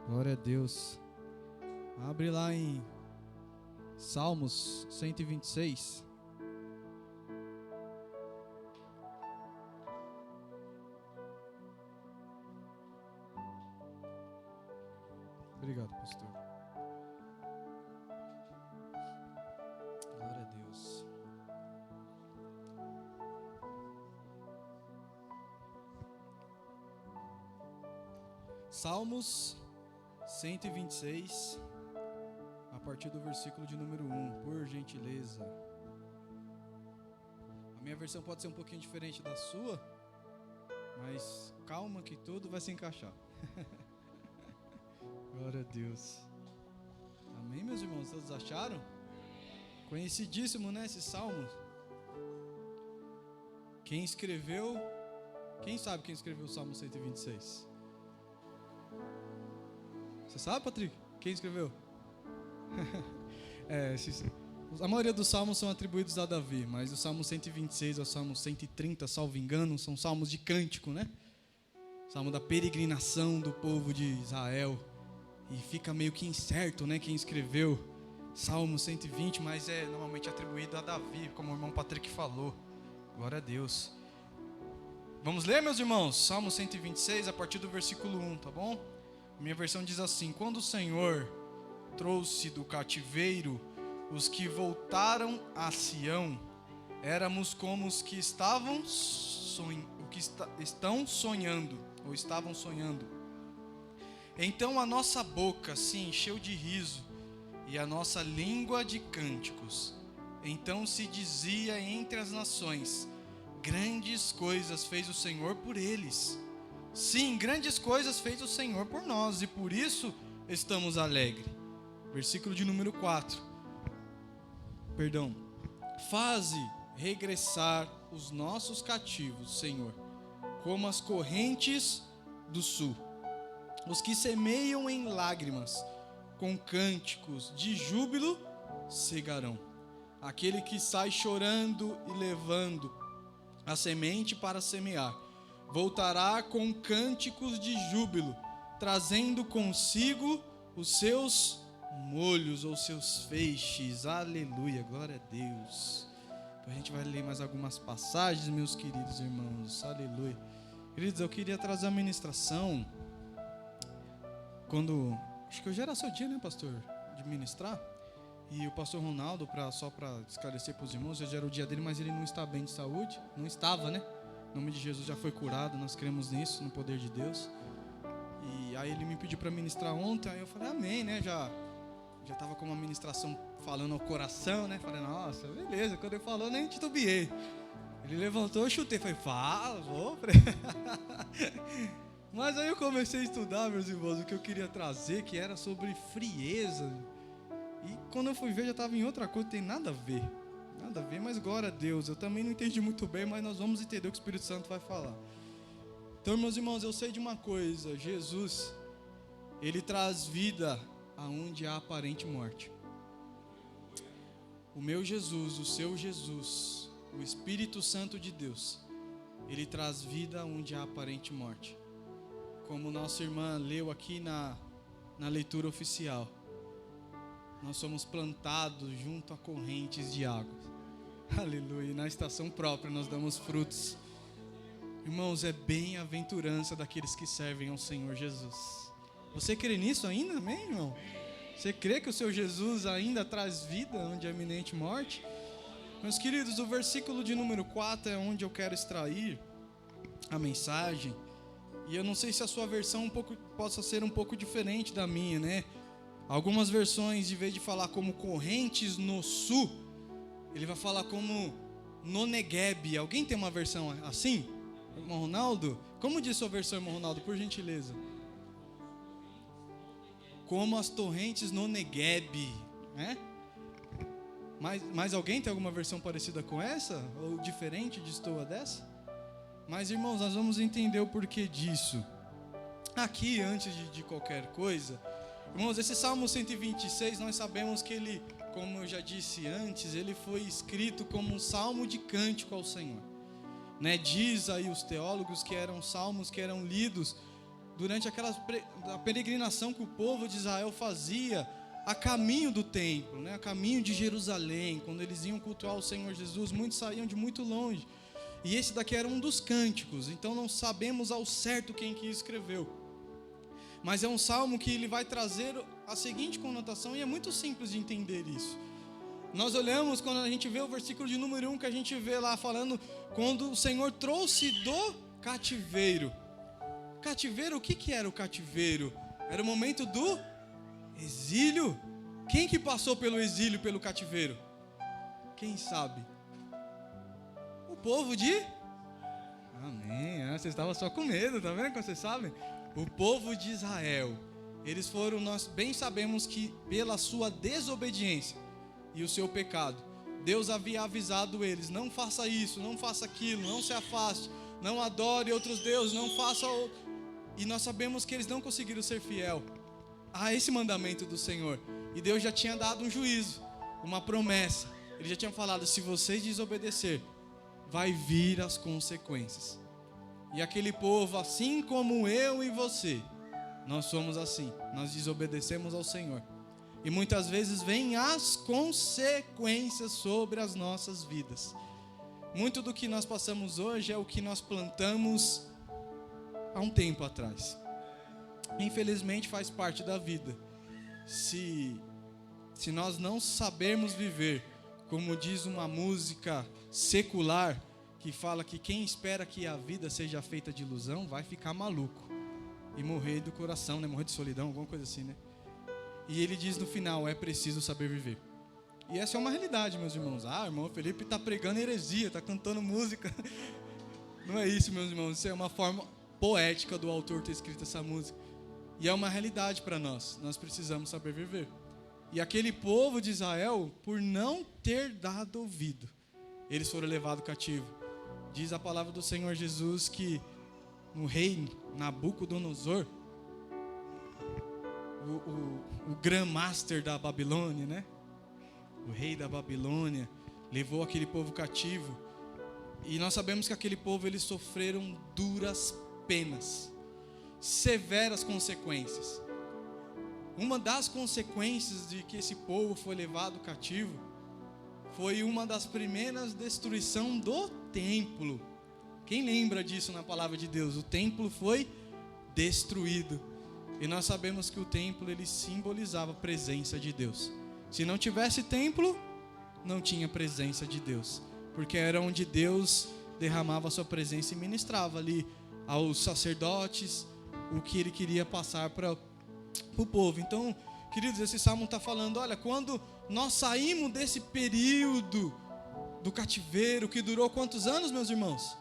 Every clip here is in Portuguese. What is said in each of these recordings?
Glória a Deus. Abre lá em Salmos 126. Obrigado, pastor. Glória a Deus. Salmos 126, a partir do versículo de número 1, por gentileza. A minha versão pode ser um pouquinho diferente da sua, mas calma que tudo vai se encaixar. Glória a Deus. Amém, meus irmãos? Todos acharam? Conhecidíssimo, né, esse salmo? Quem escreveu? Quem sabe quem escreveu o Salmo 126? Você sabe, Patrick? Quem escreveu? A maioria dos salmos são atribuídos a Davi, mas o Salmo 126 ao Salmo 130, salvo engano, são salmos de cântico, né? Salmo da peregrinação do povo de Israel. E fica meio que incerto, né, quem escreveu Salmo 120, mas é normalmente atribuído a Davi, como o irmão Patrick falou. Glória a Deus. Vamos ler, meus irmãos? Salmo 126, a partir do versículo 1, tá bom? Minha versão diz assim: quando o Senhor trouxe do cativeiro os que voltaram a Sião, éramos como os que estavam sonhando. Então a nossa boca se encheu de riso e a nossa língua de cânticos. Então se dizia entre as nações: grandes coisas fez o Senhor por eles. Sim, grandes coisas fez o Senhor por nós, e por isso estamos alegres. Versículo de número 4. Faze regressar os nossos cativos, Senhor, como as correntes do sul. Os que semeiam em lágrimas, com cânticos de júbilo, cegarão. Aquele que sai chorando e levando a semente para semear, voltará com cânticos de júbilo, trazendo consigo os seus molhos ou seus feixes. Aleluia, glória a Deus. A gente vai ler mais algumas passagens, meus queridos irmãos. Aleluia. Queridos, eu queria trazer a ministração acho que hoje era seu dia, né, pastor, de ministrar. E o pastor Ronaldo, só para esclarecer para os irmãos, hoje era o dia dele, mas ele não está bem de saúde. Não estava, né? Em nome de Jesus já foi curado, nós cremos nisso, no poder de Deus. E aí ele me pediu para ministrar ontem, aí eu falei, amém, né? Já estava com uma ministração falando ao coração, né? Falei, nossa, beleza. Quando ele falou, nem titubeei. Ele levantou, eu chutei, falei, fala, vou. Mas aí eu comecei a estudar, meus irmãos, o que eu queria trazer, que era sobre frieza. E quando eu fui ver, já estava em outra coisa, não tem nada a ver. Nada a ver, mas glória a Deus. Eu também não entendi muito bem, mas nós vamos entender o que o Espírito Santo vai falar. Então, meus irmãos, eu sei de uma coisa: Jesus, Ele traz vida aonde há aparente morte. O meu Jesus, o seu Jesus, o Espírito Santo de Deus, Ele traz vida onde há aparente morte. Como nossa irmã leu aqui na leitura oficial, nós somos plantados junto a correntes de água. Aleluia. E na estação própria nós damos frutos. Irmãos, é bem-aventurança daqueles que servem ao Senhor Jesus. Você crê nisso ainda, amém, irmão? Você crê que o seu Jesus ainda traz vida onde há iminente morte? Meus queridos, o versículo de número 4 é onde eu quero extrair a mensagem. E eu não sei se a sua versão possa ser um pouco diferente da minha, né? Algumas versões, em vez de falar como correntes no sul, ele vai falar como no Negueb. Alguém tem uma versão assim? Irmão Ronaldo? Como diz sua versão, irmão Ronaldo, por gentileza? Como as torrentes no Negueb, né? Mas alguém tem alguma versão parecida com essa? Ou diferente de dessa? Mas, irmãos, nós vamos entender o porquê disso. Aqui, antes de qualquer coisa, irmãos, esse Salmo 126, nós sabemos que ele, como eu já disse antes, ele foi escrito como um salmo de cântico ao Senhor, né? Diz aí os teólogos que eram salmos que eram lidos durante a peregrinação que o povo de Israel fazia a caminho do templo, né? A caminho de Jerusalém, quando eles iam cultuar o Senhor Jesus, muitos saíam de muito longe. E esse daqui era um dos cânticos, então não sabemos ao certo quem que escreveu. Mas é um salmo que ele vai trazer a seguinte conotação, e é muito simples de entender isso. Nós olhamos, quando a gente vê o versículo de número 1, que a gente vê lá falando, quando o Senhor trouxe do cativeiro. Cativeiro, o que era o cativeiro? Era o momento do exílio. Quem que passou pelo exílio, pelo cativeiro? Quem sabe? O povo de... Amém. Vocês estavam só com medo, tá vendo como vocês sabem? O povo de Israel. Eles foram, nós bem sabemos que pela sua desobediência e o seu pecado, Deus havia avisado eles: não faça isso, não faça aquilo, não se afaste, não adore outros deuses, não faça outro. E nós sabemos que eles não conseguiram ser fiel a esse mandamento do Senhor. E Deus já tinha dado um juízo, uma promessa. Ele já tinha falado: se vocês desobedecer, vai vir as consequências. E aquele povo, assim como eu e você, nós somos assim, nós desobedecemos ao Senhor. E muitas vezes vêm as consequências sobre as nossas vidas. Muito do que nós passamos hoje é o que nós plantamos há um tempo atrás. Infelizmente faz parte da vida. Se nós não sabermos viver, como diz uma música secular, que fala que quem espera que a vida seja feita de ilusão vai ficar maluco e morrer do coração, né? Morrer de solidão, alguma coisa assim, né? E ele diz no final: é preciso saber viver. E essa é uma realidade, meus irmãos. O irmão Felipe está pregando heresia, está cantando música. Não é isso, meus irmãos. Isso é uma forma poética do autor ter escrito essa música. E é uma realidade para nós. Nós precisamos saber viver. E aquele povo de Israel, por não ter dado ouvido, eles foram levados cativo. Diz a palavra do Senhor Jesus que no rei Nabucodonosor, o Grandmaster da Babilônia, né? O rei da Babilônia levou aquele povo cativo. E nós sabemos que aquele povo, eles sofreram duras penas, severas consequências. Uma das consequências de que esse povo foi levado cativo foi uma das primeiras destruições do templo. Quem lembra disso na palavra de Deus? O templo foi destruído. E nós sabemos que o templo, ele simbolizava a presença de Deus. Se não tivesse templo, não tinha presença de Deus, porque era onde Deus derramava a sua presença e ministrava ali aos sacerdotes o que ele queria passar para o povo. Então, queridos, esse salmo está falando: olha, quando nós saímos desse período do cativeiro, que durou quantos anos, meus irmãos?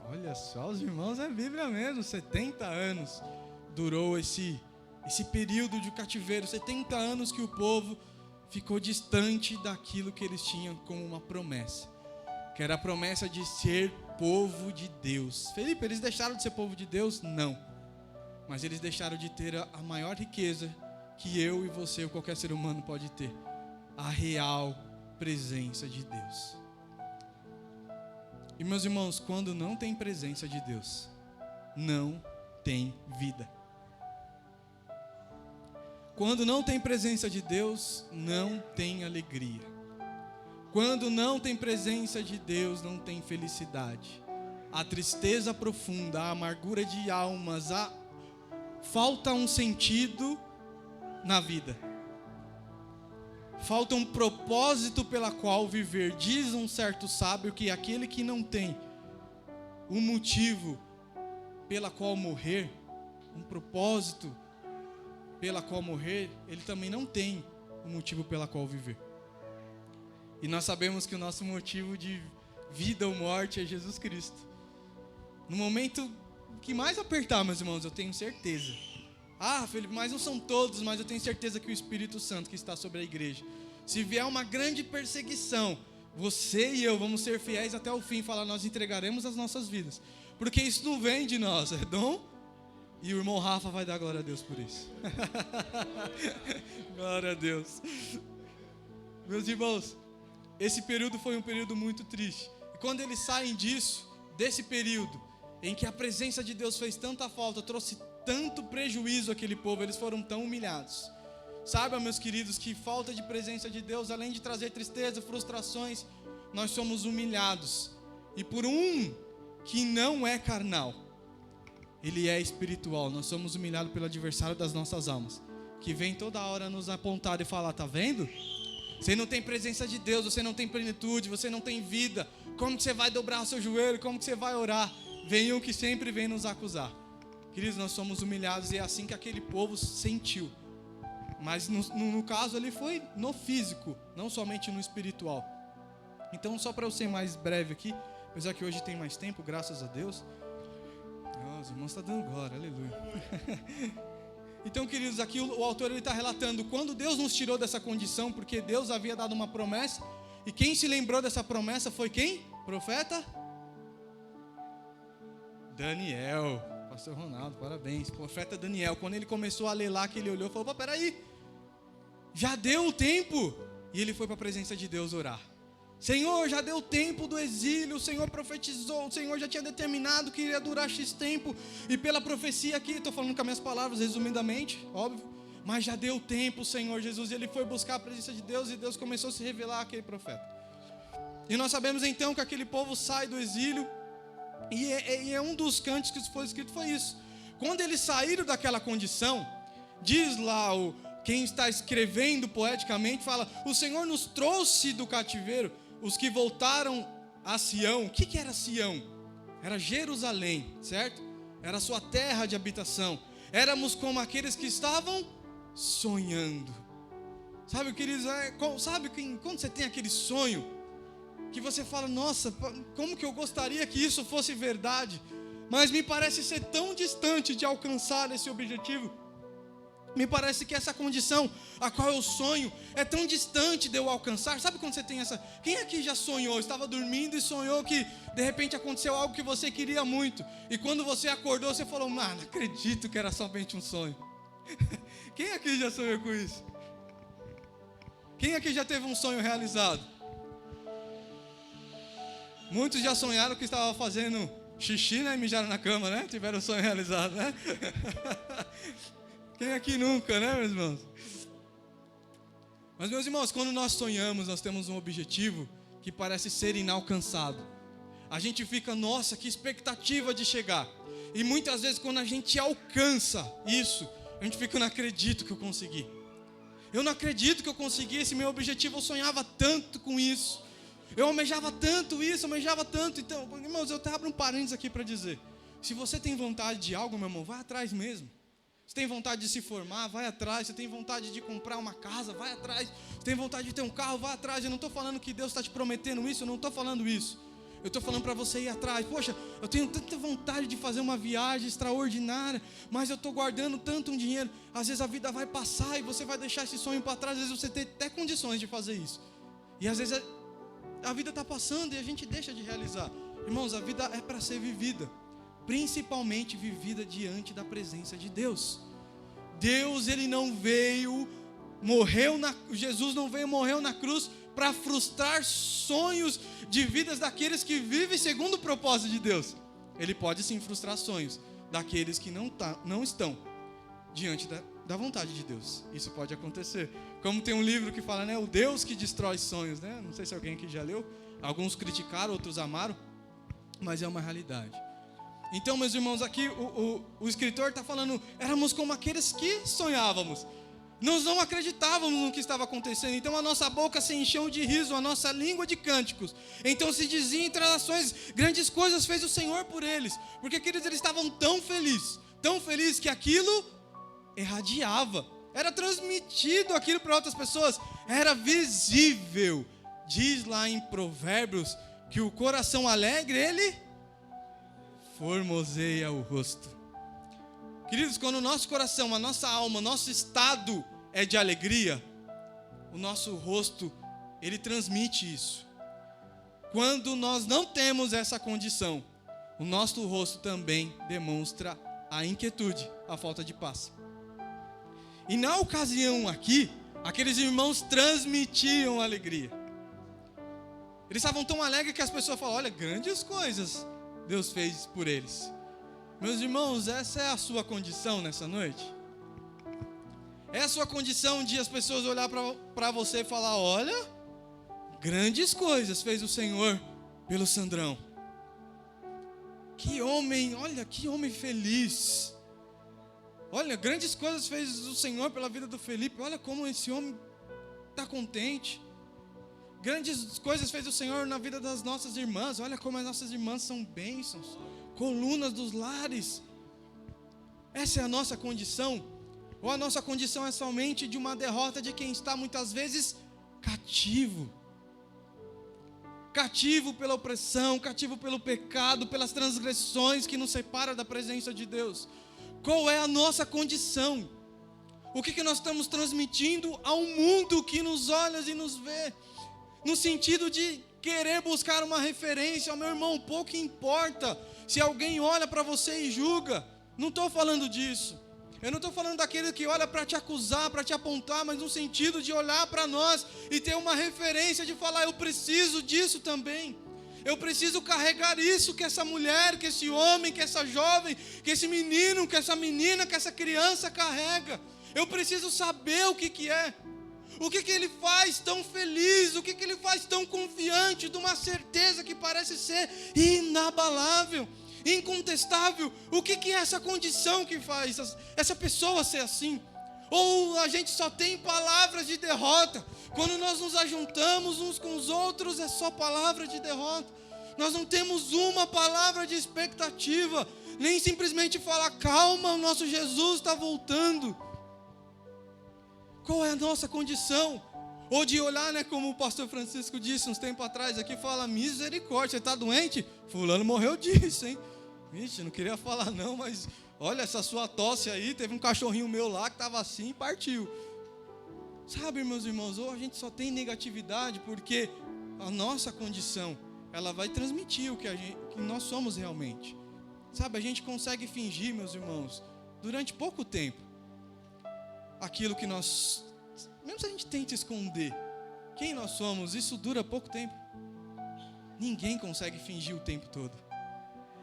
Olha só, os irmãos, é Bíblia mesmo, 70 anos durou esse período de cativeiro, 70 anos que o povo ficou distante daquilo que eles tinham como uma promessa, que era a promessa de ser povo de Deus. Felipe, eles deixaram de ser povo de Deus? Não, mas eles deixaram de ter a maior riqueza que eu e você ou qualquer ser humano pode ter: a real presença de Deus. E meus irmãos, quando não tem presença de Deus, não tem vida. Quando não tem presença de Deus, não tem alegria. Quando não tem presença de Deus, não tem felicidade. A tristeza profunda, a amargura de almas, falta um sentido na vida. Falta um propósito pela qual viver. Diz um certo sábio que aquele que não tem um motivo pela qual morrer, um propósito pela qual morrer, ele também não tem um motivo pela qual viver. E nós sabemos que o nosso motivo de vida ou morte é Jesus Cristo. No momento que mais apertar, meus irmãos, eu tenho certeza. Felipe, mas não são todos, mas eu tenho certeza que o Espírito Santo que está sobre a igreja, se vier uma grande perseguição, você e eu vamos ser fiéis até o fim e falar: nós entregaremos as nossas vidas, porque isso não vem de nós, é dom. E o irmão Rafa vai dar glória a Deus por isso. Glória a Deus. Meus irmãos, esse período foi um período muito triste. E quando eles saem desse período, em que a presença de Deus fez tanta falta, trouxe tanto prejuízo àquele povo, eles foram tão humilhados. Saiba, meus queridos, que falta de presença de Deus, além de trazer tristeza, frustrações, nós somos humilhados. E por um que não é carnal, ele é espiritual. Nós somos humilhados pelo adversário das nossas almas, que vem toda hora nos apontar e falar: tá vendo? Você não tem presença de Deus, você não tem plenitude, você não tem vida. Como que você vai dobrar o seu joelho? Como que você vai orar? Vem um que sempre vem nos acusar. Queridos, nós somos humilhados e é assim que aquele povo sentiu. Mas no caso ali foi no físico, não somente no espiritual. Então, só para eu ser mais breve aqui, apesar que hoje tem mais tempo, graças a Deus. Os irmãos estão dando glória, aleluia. Então, queridos, aqui o autor está relatando quando Deus nos tirou dessa condição, porque Deus havia dado uma promessa. E quem se lembrou dessa promessa foi quem? Profeta? Daniel. Pastor Ronaldo, parabéns. Profeta Daniel, quando ele começou a ler lá, que ele olhou e falou: peraí, já deu o tempo. E ele foi para a presença de Deus orar. Senhor, já deu o tempo do exílio, o Senhor profetizou, o Senhor já tinha determinado que iria durar X tempo. E pela profecia aqui, estou falando com as minhas palavras, resumidamente, óbvio. Mas já deu o tempo, Senhor Jesus. E ele foi buscar a presença de Deus e Deus começou a se revelar àquele profeta. E nós sabemos então que aquele povo sai do exílio. E é um dos cânticos que foi escrito foi isso. Quando eles saíram daquela condição, diz lá quem está escrevendo poeticamente, fala: o Senhor nos trouxe do cativeiro, os que voltaram a Sião. O que era Sião? Era Jerusalém, certo? Era a sua terra de habitação. Éramos como aqueles que estavam sonhando. Sabe, queridos, sabe quando você tem aquele sonho que você fala: nossa, como que eu gostaria que isso fosse verdade, mas me parece ser tão distante de alcançar esse objetivo. Me parece que essa condição a qual eu sonho é tão distante de eu alcançar. Sabe quando você tem essa... Quem aqui já sonhou, estava dormindo e sonhou que de repente aconteceu algo que você queria muito, e quando você acordou você falou: não acredito que era somente um sonho. Quem aqui já sonhou com isso? Quem aqui já teve um sonho realizado? Muitos já sonharam que estavam fazendo xixi, né, e mijaram na cama, né? Tiveram um sonho realizado, né? Quem aqui nunca, né, meus irmãos? Mas, meus irmãos, quando nós sonhamos, nós temos um objetivo que parece ser inalcançado. A gente fica: nossa, que expectativa de chegar. E muitas vezes quando a gente alcança isso, a gente fica: eu não acredito que eu consegui. Eu não acredito que eu consegui esse meu objetivo, eu sonhava tanto com isso. Eu almejava tanto isso, almejava tanto. Então, irmãos, eu até abro um parênteses aqui para dizer: se você tem vontade de algo, meu irmão, vai atrás mesmo. Você tem vontade de se formar, vai atrás. Você tem vontade de comprar uma casa, vai atrás. Você tem vontade de ter um carro, vai atrás. Eu não estou falando que Deus está te prometendo isso, eu não estou falando isso. Eu estou falando para você ir atrás. Poxa, eu tenho tanta vontade de fazer uma viagem extraordinária, mas eu estou guardando tanto um dinheiro. Às vezes a vida vai passar e você vai deixar esse sonho para trás. Às vezes você tem até condições de fazer isso. E às vezes a vida está passando e a gente deixa de realizar. Irmãos, a vida é para ser vivida, principalmente vivida diante da presença de Deus. Deus, ele não veio, Jesus não veio, morreu na cruz para frustrar sonhos de vidas daqueles que vivem segundo o propósito de Deus. Ele pode sim frustrar sonhos daqueles que não estão diante da vontade de Deus. Isso pode acontecer. Como tem um livro que fala, né, o Deus que destrói sonhos, né? Não sei se alguém aqui já leu. Alguns criticaram, outros amaram, mas é uma realidade. Então, meus irmãos, aqui o escritor está falando: éramos como aqueles que sonhávamos. Nós não acreditávamos no que estava acontecendo. Então a nossa boca se encheu de riso, a nossa língua de cânticos. Então se dizia entre nações: grandes coisas fez o Senhor por eles. Porque, queridos, eles estavam tão felizes que aquilo irradiava. Era transmitido aquilo para outras pessoas. Era visível. Diz lá em Provérbios que o coração alegre, ele formoseia o rosto. Queridos, quando o nosso coração, a nossa alma, nosso estado é de alegria, o nosso rosto, ele transmite isso. Quando nós não temos essa condição, o nosso rosto também demonstra a inquietude, a falta de paz. E na ocasião aqui, aqueles irmãos transmitiam alegria. Eles estavam tão alegres que as pessoas falam: olha, grandes coisas Deus fez por eles. Meus irmãos, essa é a sua condição nessa noite? É a sua condição de as pessoas olhar para você e falar: olha, grandes coisas fez o Senhor pelo Sandrão. Que homem, olha, que homem feliz. Olha, grandes coisas fez o Senhor pela vida do Felipe. Olha como esse homem está contente. Grandes coisas fez o Senhor na vida das nossas irmãs. Olha como as nossas irmãs são bênçãos, colunas dos lares. Essa é a nossa condição? Ou a nossa condição é somente de uma derrota de quem está muitas vezes cativo? Cativo pela opressão, cativo pelo pecado, pelas transgressões que nos separam da presença de Deus. Qual é a nossa condição? O que nós estamos transmitindo ao mundo que nos olha e nos vê? No sentido de querer buscar uma referência. Meu irmão, pouco importa se alguém olha para você e julga. Não estou falando disso. Eu não estou falando daquele que olha para te acusar, para te apontar, mas no sentido de olhar para nós e ter uma referência de falar: eu preciso disso também. Eu preciso carregar isso que essa mulher, que esse homem, que essa jovem, que esse menino, que essa menina, que essa criança carrega. Eu preciso saber o que é. O que ele faz tão feliz, o que ele faz tão confiante, de uma certeza que parece ser inabalável, incontestável. O que é essa condição que faz essa pessoa ser assim? Ou a gente só tem palavras de derrota? Quando nós nos ajuntamos uns com os outros, é só palavra de derrota. Nós não temos uma palavra de expectativa, nem simplesmente falar: calma, o nosso Jesus está voltando. Qual é a nossa condição? Ou de olhar, né, como o pastor Francisco disse uns tempos atrás aqui, fala: misericórdia, você está doente? Fulano morreu disso, hein? Vixe, não queria falar não, mas olha essa sua tosse aí, teve um cachorrinho meu lá que estava assim e partiu. Sabe, meus irmãos, ou a gente só tem negatividade porque a nossa condição, ela vai transmitir o que nós somos realmente. Sabe, a gente consegue fingir, meus irmãos, durante pouco tempo, aquilo que nós, mesmo se a gente tenta esconder quem nós somos, isso dura pouco tempo. Ninguém consegue fingir o tempo todo.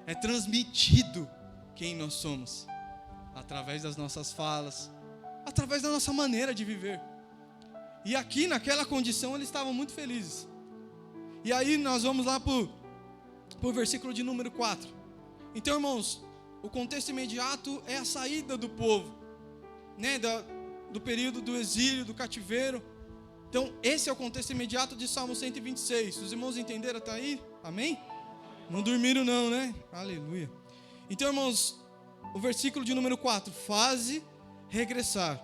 É transmitido quem nós somos, através das nossas falas, através da nossa maneira de viver. E aqui naquela condição eles estavam muito felizes. E aí nós vamos lá para o versículo de número 4. Então, irmãos, o contexto imediato é a saída do povo, né, do período do exílio, do cativeiro. Então esse é o contexto imediato de Salmo 126. Os irmãos entenderam até aí? Amém? Não dormiram não, né? Aleluia. Então, irmãos, o versículo de número 4: faze regressar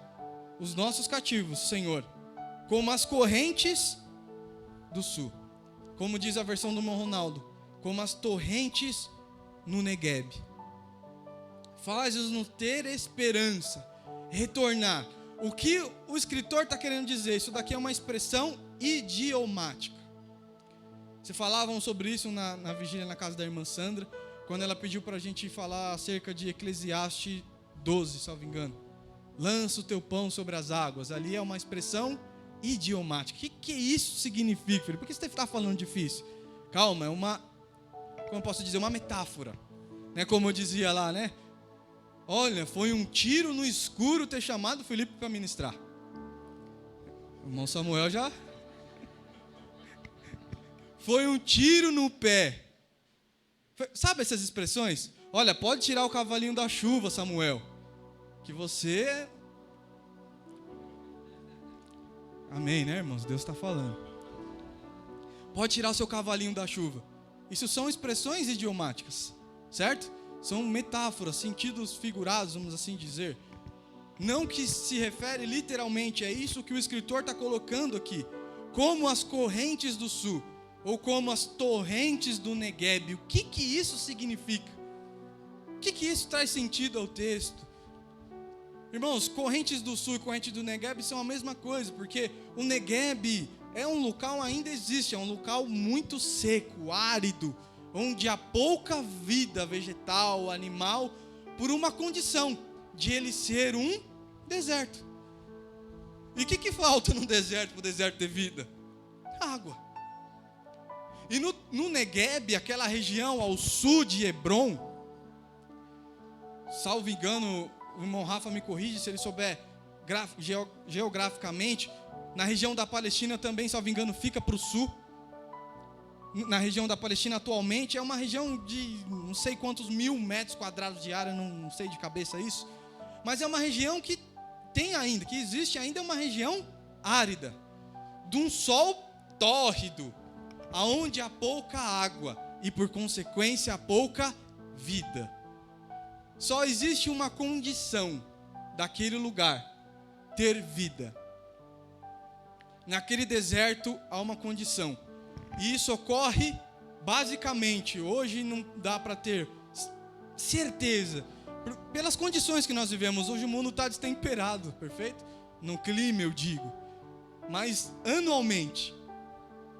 os nossos cativos, Senhor, como as correntes do sul. Como diz a versão do irmão Ronaldo, como as torrentes no Negueb. Faz-nos ter esperança, retornar. O que o escritor está querendo dizer? Isso daqui é uma expressão idiomática. Se falavam sobre isso na vigília na casa da irmã Sandra, quando ela pediu para a gente falar acerca de Eclesiastes 12, se não me engano. Lança o teu pão sobre as águas. Ali é uma expressão idiomática. O que isso significa, filho? Por que você está falando difícil? Calma, é uma, como eu posso dizer, uma metáfora. Né? Como eu dizia lá, né? Olha, foi um tiro no escuro ter chamado Felipe para ministrar. O irmão Samuel já... Foi um tiro no pé. Sabe essas expressões? Olha, pode tirar o cavalinho da chuva, Samuel, que você... Amém, né, irmãos? Deus está falando. Pode tirar o seu cavalinho da chuva. Isso são expressões idiomáticas, certo? São metáforas, sentidos figurados, vamos assim dizer. Não que se refere literalmente, é isso que o escritor está colocando aqui. Como as correntes do sul, ou como as torrentes do Negueb. O que isso significa? O que isso traz sentido ao texto? Irmãos, correntes do sul e correntes do Negueb são a mesma coisa, porque o Negueb é um local, ainda existe, é um local muito seco, árido, onde há pouca vida vegetal, animal, por uma condição de ele ser um deserto. E o que falta no deserto para o deserto ter vida? Água. E no Negueb, aquela região ao sul de Hebrom, salvo engano, o irmão Rafa me corrige se ele souber geograficamente, na região da Palestina também, salvo engano, fica para o sul. Na região da Palestina atualmente é uma região de não sei quantos 1000 metros quadrados de área, não sei de cabeça isso, mas é uma região que existe ainda uma região árida, de um sol tórrido, aonde há pouca água e por consequência há pouca vida. Só existe uma condição daquele lugar: ter vida. Naquele deserto há uma condição. E isso ocorre basicamente, hoje não dá para ter certeza, pelas condições que nós vivemos. Hoje o mundo está destemperado, perfeito? No clima eu digo. Mas anualmente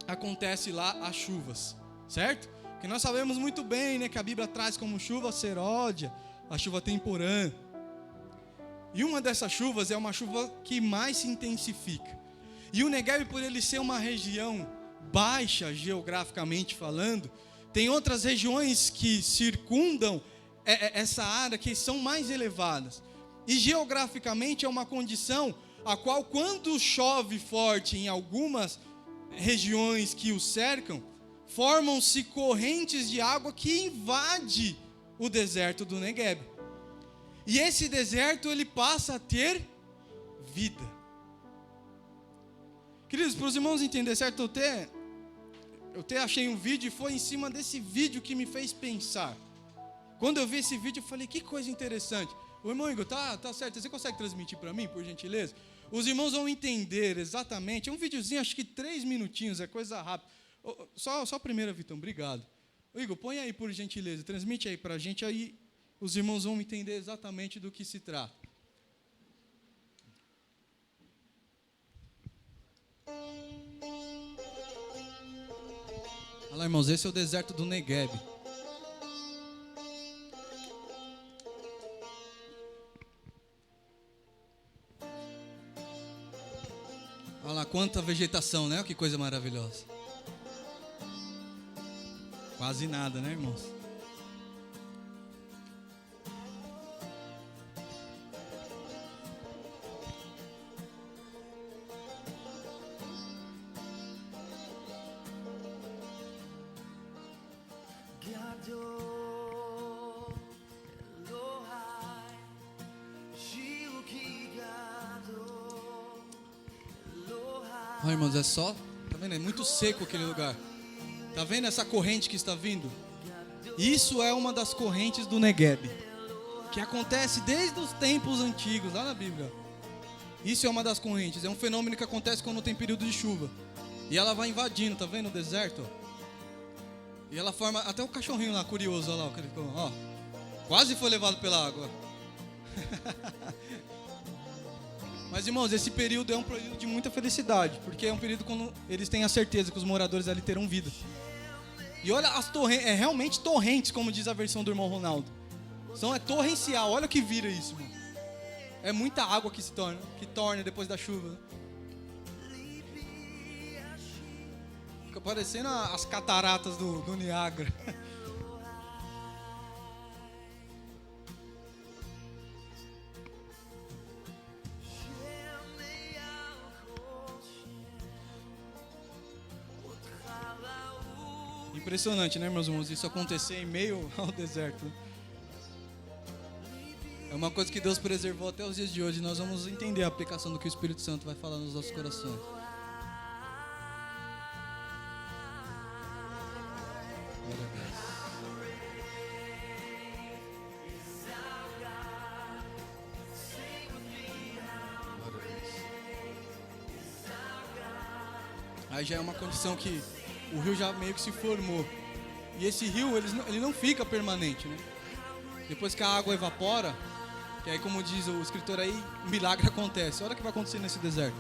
acontece lá as chuvas, certo? Que nós sabemos muito bem, né, que a Bíblia traz como chuva seródia, a chuva temporã. E uma dessas chuvas é uma chuva que mais se intensifica. E o Negueb, por ele ser uma região baixa geograficamente falando, tem outras regiões que circundam essa área que são mais elevadas. E geograficamente é uma condição a qual, quando chove forte em algumas regiões que o cercam, formam-se correntes de água que invadem o deserto do Negueb. E esse deserto ele passa a ter vida. Queridos, para os irmãos entenderem, certo? Eu até achei um vídeo e foi em cima desse vídeo que me fez pensar. Quando eu vi esse vídeo, eu falei, que coisa interessante. O irmão Igor, tá certo, você consegue transmitir para mim, por gentileza? Os irmãos vão entender exatamente. É um videozinho, acho que 3 minutinhos, é coisa rápida. Só a primeira, Vitão, obrigado. Igor, põe aí, por gentileza, transmite aí para a gente, aí os irmãos vão entender exatamente do que se trata. Olha lá, irmãos, esse é o deserto do Negueb. Olha lá, quanta vegetação, né? Que coisa maravilhosa. Quase nada, né, irmãos? Olha, irmãos, é só, tá vendo? É muito seco aquele lugar. Tá vendo essa corrente que está vindo? Isso é uma das correntes do Negueb, que acontece desde os tempos antigos, lá na Bíblia. Isso é uma das correntes, é um fenômeno que acontece quando tem período de chuva. E ela vai invadindo, tá vendo o deserto? E ela forma, até o cachorrinho lá, curioso, olha lá, ó, quase foi levado pela água. Mas, irmãos, esse período é um período de muita felicidade, porque é um período quando eles têm a certeza que os moradores ali terão vida. E olha as torrentes, é realmente torrentes, como diz a versão do irmão Ronaldo. É torrencial, olha o que vira isso, irmão. É muita água que torna depois da chuva. Fica parecendo as cataratas do Niágara. Impressionante, né, meus irmãos? Isso acontecer em meio ao deserto. É uma coisa que Deus preservou até os dias de hoje. Nós vamos entender a aplicação do que o Espírito Santo vai falar nos nossos corações. Glória a Deus. Glória a Deus. Aí já é uma condição que o rio já meio que se formou. E esse rio, ele não fica permanente, né? Depois que a água evapora, que aí, como diz o escritor aí, um milagre acontece. Olha o que vai acontecer nesse deserto.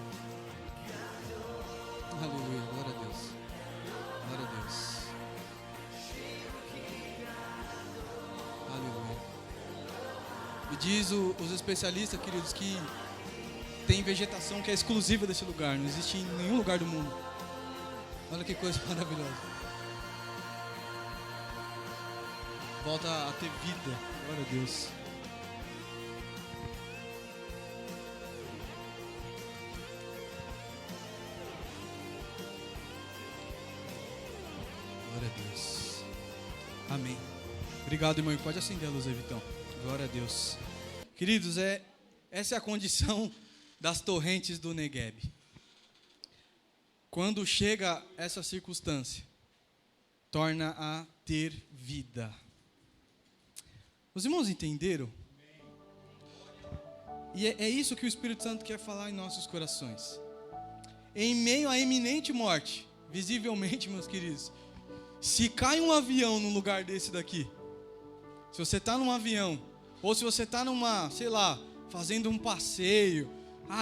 Aleluia, glória a Deus. Glória a Deus. Aleluia. E diz os especialistas, queridos, que tem vegetação que é exclusiva desse lugar. Não existe em nenhum lugar do mundo. Olha que coisa maravilhosa. volta a ter vida. Glória a Deus. Glória a Deus. Amém. Obrigado, irmão. Pode acender a luz aí, Vitão. Glória a Deus. Queridos, essa é a condição das torrentes do Negueb. Quando chega essa circunstância, torna a ter vida. Os irmãos entenderam? E é isso que o Espírito Santo quer falar em nossos corações. Em meio à iminente morte, visivelmente, meus queridos, se cai um avião num lugar desse daqui, se você está num avião, ou se você está numa, sei lá, fazendo um passeio,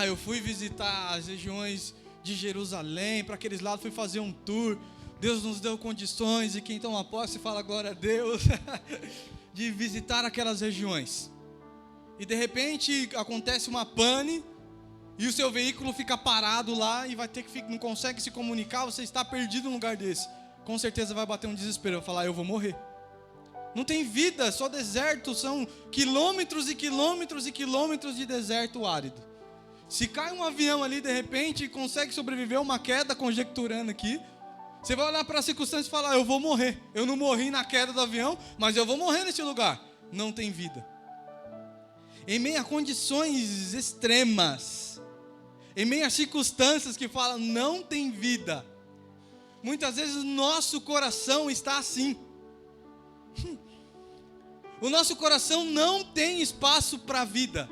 eu fui visitar as regiões de Jerusalém, para aqueles lados, fui fazer um tour, Deus nos deu condições, e quem toma posse fala glória a Deus, de visitar aquelas regiões. E de repente acontece uma pane, e o seu veículo fica parado lá, e vai ter que não consegue se comunicar, você está perdido num lugar desse. Com certeza vai bater um desespero, vai falar, eu vou morrer. Não tem vida, só deserto, são quilômetros e quilômetros e quilômetros de deserto árido. Se cai um avião ali de repente e consegue sobreviver a uma queda, conjecturando aqui, você vai olhar para a circunstância e falar, eu vou morrer. Eu não morri na queda do avião, mas eu vou morrer nesse lugar. Não tem vida. Em meio a condições extremas, em meio a circunstâncias que falam, não tem vida, muitas vezes o nosso coração está assim. O nosso coração não tem espaço para a vida.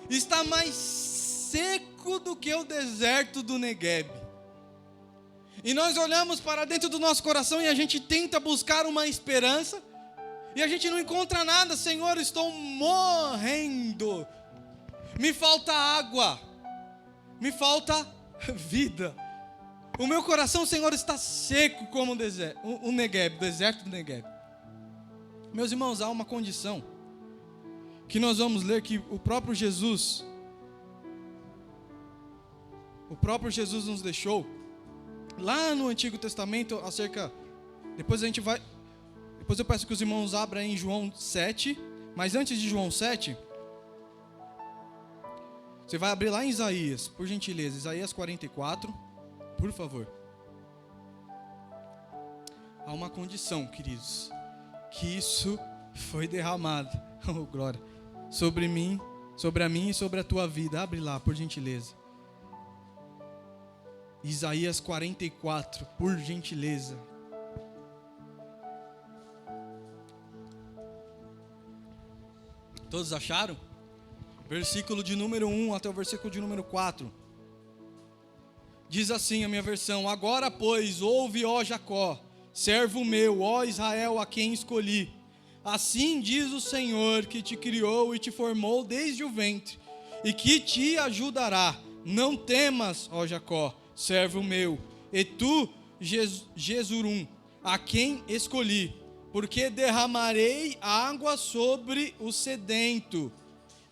Está mais seco do que o deserto do Negueb. E nós olhamos para dentro do nosso coração e a gente tenta buscar uma esperança. E a gente não encontra nada. Senhor, estou morrendo. Me falta água. Me falta vida. O meu coração, Senhor, está seco como o Negueb, o deserto do Negueb. Meus irmãos, há uma condição que nós vamos ler que o próprio Jesus nos deixou lá no Antigo Testamento depois eu peço que os irmãos abram em João 7, mas antes de João 7, você vai abrir lá em Isaías, por gentileza, Isaías 44, por favor. Há uma condição, queridos, que isso foi derramado, oh glória, sobre a mim e sobre a tua vida. Abre lá, por gentileza. Isaías 44, por gentileza. Todos acharam? Versículo de número 1 até o versículo de número 4. Diz assim a minha versão: agora, pois, ouve, ó Jacó, servo meu, ó Israel, a quem escolhi. Assim diz o Senhor, que te criou e te formou desde o ventre, e que te ajudará. Não temas, ó Jacó, servo meu, e tu, Jesurum, a quem escolhi, porque derramarei água sobre o sedento,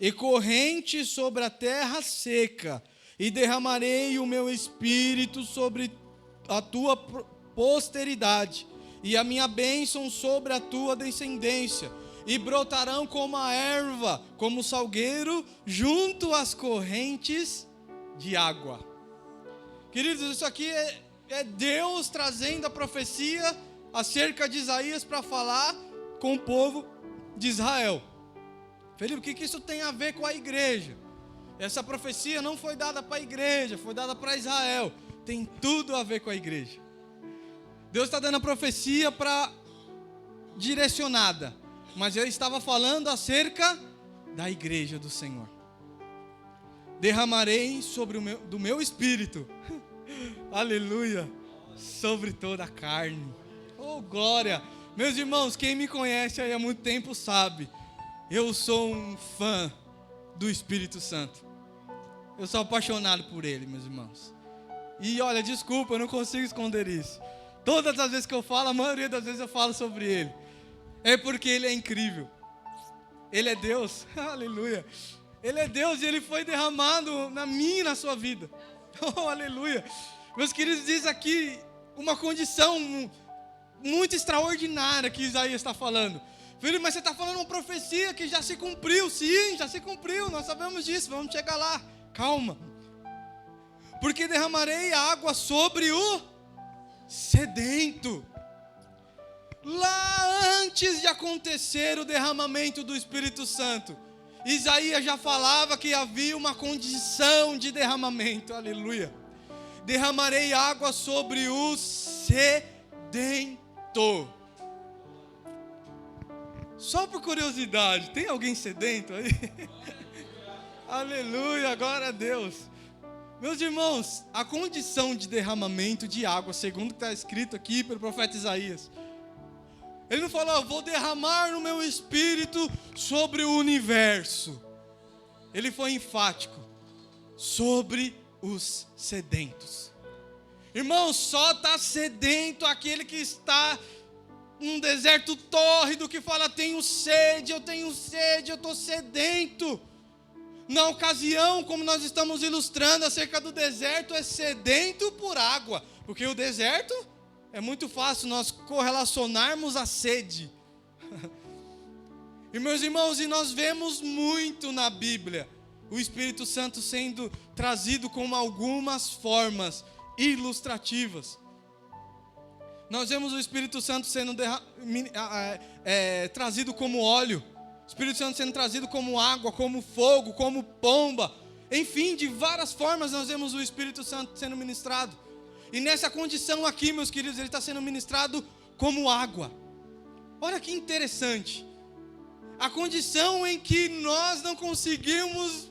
e corrente sobre a terra seca, e derramarei o meu espírito sobre a tua posteridade, e a minha bênção sobre a tua descendência, e brotarão como a erva, como o salgueiro, junto às correntes de água. Queridos, isso aqui é Deus trazendo a profecia acerca de Isaías para falar com o povo de Israel. Felipe, o que isso tem a ver com a igreja? Essa profecia não foi dada para a igreja, foi dada para Israel. Tem tudo a ver com a igreja. Deus está dando a profecia direcionada, mas Ele estava falando acerca da igreja do Senhor. Derramarei do meu espírito, aleluia, sobre toda a carne. Oh glória! Meus irmãos, quem me conhece aí há muito tempo sabe, eu sou um fã do Espírito Santo. Eu sou apaixonado por Ele, meus irmãos. E olha, desculpa, eu não consigo esconder isso. Todas as vezes que eu falo, a maioria das vezes eu falo sobre Ele. É porque Ele é incrível. Ele é Deus, aleluia. Ele é Deus e Ele foi derramado na minha e na sua vida. Oh, aleluia. Meus queridos, diz aqui uma condição muito extraordinária que Isaías está falando. Filho, mas você está falando uma profecia que já se cumpriu. Sim, já se cumpriu, nós sabemos disso, vamos chegar lá. Calma. Porque derramarei água sobre o sedento. Lá antes de acontecer o derramamento do Espírito Santo, Isaías já falava que havia uma condição de derramamento. Aleluia. Derramarei água sobre o sedento. Só por curiosidade, tem alguém sedento aí? Aleluia, glória a Deus. Meus irmãos, a condição de derramamento de água, segundo o que está escrito aqui pelo profeta Isaías, ele não falou, vou derramar no meu espírito sobre o universo. Ele foi enfático, sobre os sedentos. Irmão, só está sedento aquele que está num deserto tórrido, que fala, tenho sede, eu estou sedento. Na ocasião, como nós estamos ilustrando acerca do deserto, é sedento por água, porque o deserto é muito fácil nós correlacionarmos a sede. E meus irmãos, e nós vemos muito na Bíblia o Espírito Santo sendo trazido com algumas formas ilustrativas. Nós vemos o Espírito Santo sendo trazido como óleo, o Espírito Santo sendo trazido como água, como fogo, como pomba. Enfim, de várias formas nós vemos o Espírito Santo sendo ministrado. E nessa condição aqui, meus queridos, ele está sendo ministrado como água. Olha que interessante. A condição em que nós não conseguimos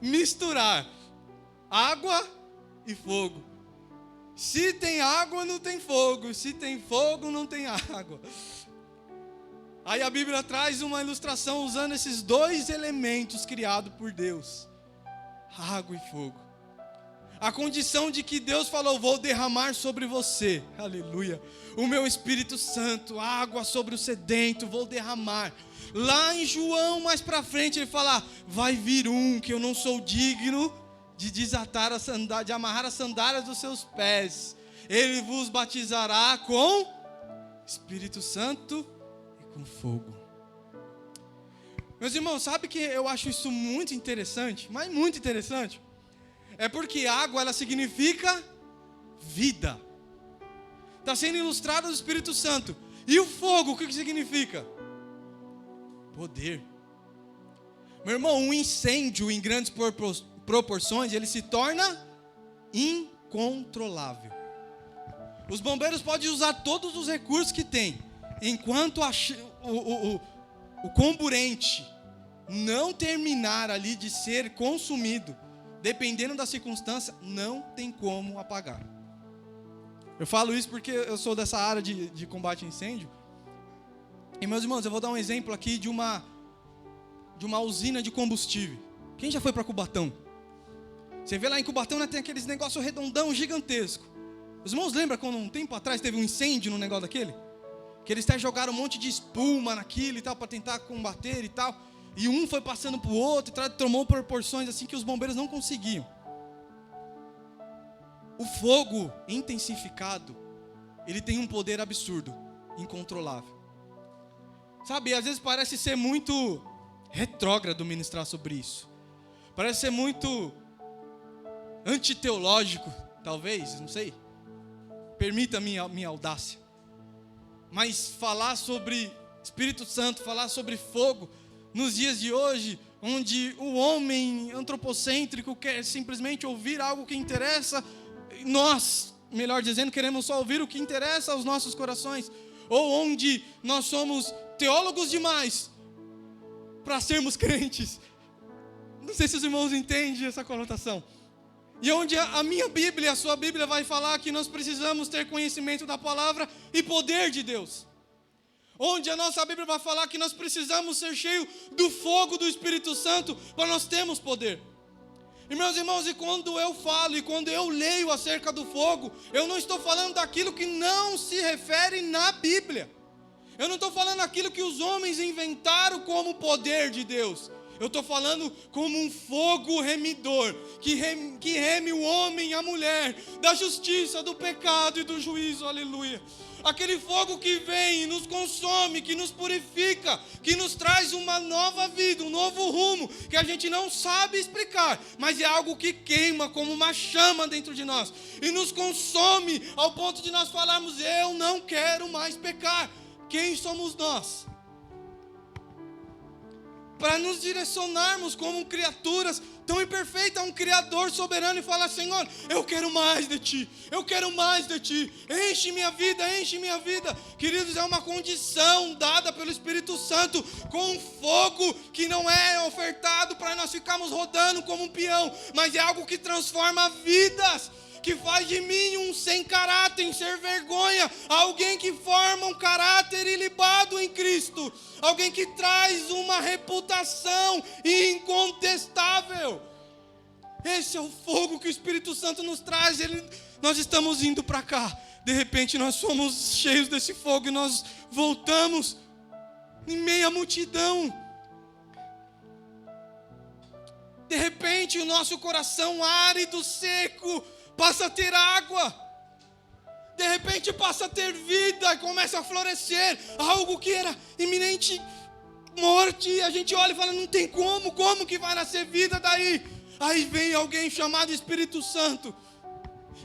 misturar água e fogo. Se tem água, não tem fogo. Se tem fogo, não tem água. Aí a Bíblia traz uma ilustração usando esses dois elementos criados por Deus: água e fogo. A condição de que Deus falou, vou derramar sobre você, aleluia, o meu Espírito Santo, água sobre o sedento, vou derramar. Lá em João, mais para frente, ele fala, vai vir um que eu não sou digno de desatar de amarrar as sandálias dos seus pés. Ele vos batizará com Espírito Santo e com fogo. Meus irmãos, sabe que eu acho isso muito interessante, mas muito interessante? É porque água, ela significa vida. Está sendo ilustrado o Espírito Santo. E o fogo, o que significa? Poder. Meu irmão, um incêndio em grandes proporções, ele se torna incontrolável. Os bombeiros podem usar todos os recursos que têm, enquanto o comburente não terminar ali de ser consumido, dependendo da circunstância, não tem como apagar. Eu falo isso porque eu sou dessa área de combate a incêndio. E meus irmãos, eu vou dar um exemplo aqui de uma usina de combustível. Quem já foi para Cubatão? Você vê lá em Cubatão, né, tem aqueles negócios redondão, gigantesco. Os irmãos lembram quando um tempo atrás teve um incêndio no negócio daquele? Que eles até jogaram um monte de espuma naquilo e tal, para tentar combater e tal. E um foi passando para o outro, e tomou proporções assim que os bombeiros não conseguiam. O fogo intensificado, ele tem um poder absurdo, incontrolável. Sabe, às vezes parece ser muito retrógrado ministrar sobre isso. Parece ser muito antiteológico, talvez, não sei. Permita a minha audácia. Mas falar sobre Espírito Santo, falar sobre fogo, nos dias de hoje, onde o homem antropocêntrico quer simplesmente ouvir algo que interessa, nós, melhor dizendo, queremos só ouvir o que interessa aos nossos corações, ou onde nós somos teólogos demais para sermos crentes. Não sei se os irmãos entendem essa conotação. E onde a minha Bíblia, a sua Bíblia vai falar que nós precisamos ter conhecimento da palavra e poder de Deus. Onde a nossa Bíblia vai falar que nós precisamos ser cheios do fogo do Espírito Santo para nós termos poder. E meus irmãos, e quando eu falo e quando eu leio acerca do fogo, eu não estou falando daquilo que não se refere na Bíblia. Eu não estou falando daquilo que os homens inventaram como poder de Deus. Eu estou falando como um fogo remidor, que reme o homem e a mulher da justiça, do pecado e do juízo, aleluia. Aquele fogo que vem e nos consome, que nos purifica, que nos traz uma nova vida, um novo rumo, que a gente não sabe explicar, mas é algo que queima como uma chama dentro de nós, e nos consome ao ponto de nós falarmos: eu não quero mais pecar. Quem somos nós para nos direcionarmos como criaturas tão imperfeitas a um Criador soberano e falar: Senhor, eu quero mais de Ti, eu quero mais de Ti, enche minha vida, enche minha vida. Queridos, é uma condição dada pelo Espírito Santo, com um fogo que não é ofertado para nós ficarmos rodando como um peão, mas é algo que transforma vidas, que faz de mim um sem caráter, em ser vergonha, alguém que forma um caráter ilibado em Cristo, alguém que traz uma reputação incontestável. Esse é o fogo que o Espírito Santo nos traz. Nós estamos indo para cá, de repente nós somos cheios desse fogo e nós voltamos em meio à multidão. De repente o nosso coração árido, seco, passa a ter água, de repente passa a ter vida, começa a florescer, algo que era iminente morte, e a gente olha e fala: não tem como que vai nascer vida daí? Aí vem alguém chamado Espírito Santo,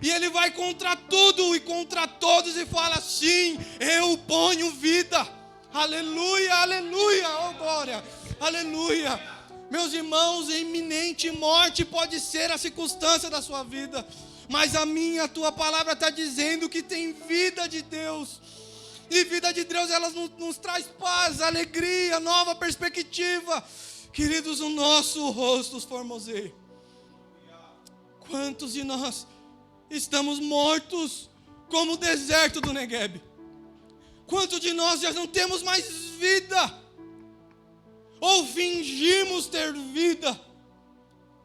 e ele vai contra tudo e contra todos e fala: sim, eu ponho vida, aleluia, aleluia, oh glória, aleluia. Meus irmãos, a iminente morte pode ser a circunstância da sua vida, mas a tua palavra está dizendo que tem vida de Deus. E vida de Deus, ela nos traz paz, alegria, nova perspectiva. Queridos, o nosso rosto formoseia. Quantos de nós estamos mortos como o deserto do Negueb? Quantos de nós já não temos mais vida? Ou fingimos ter vida,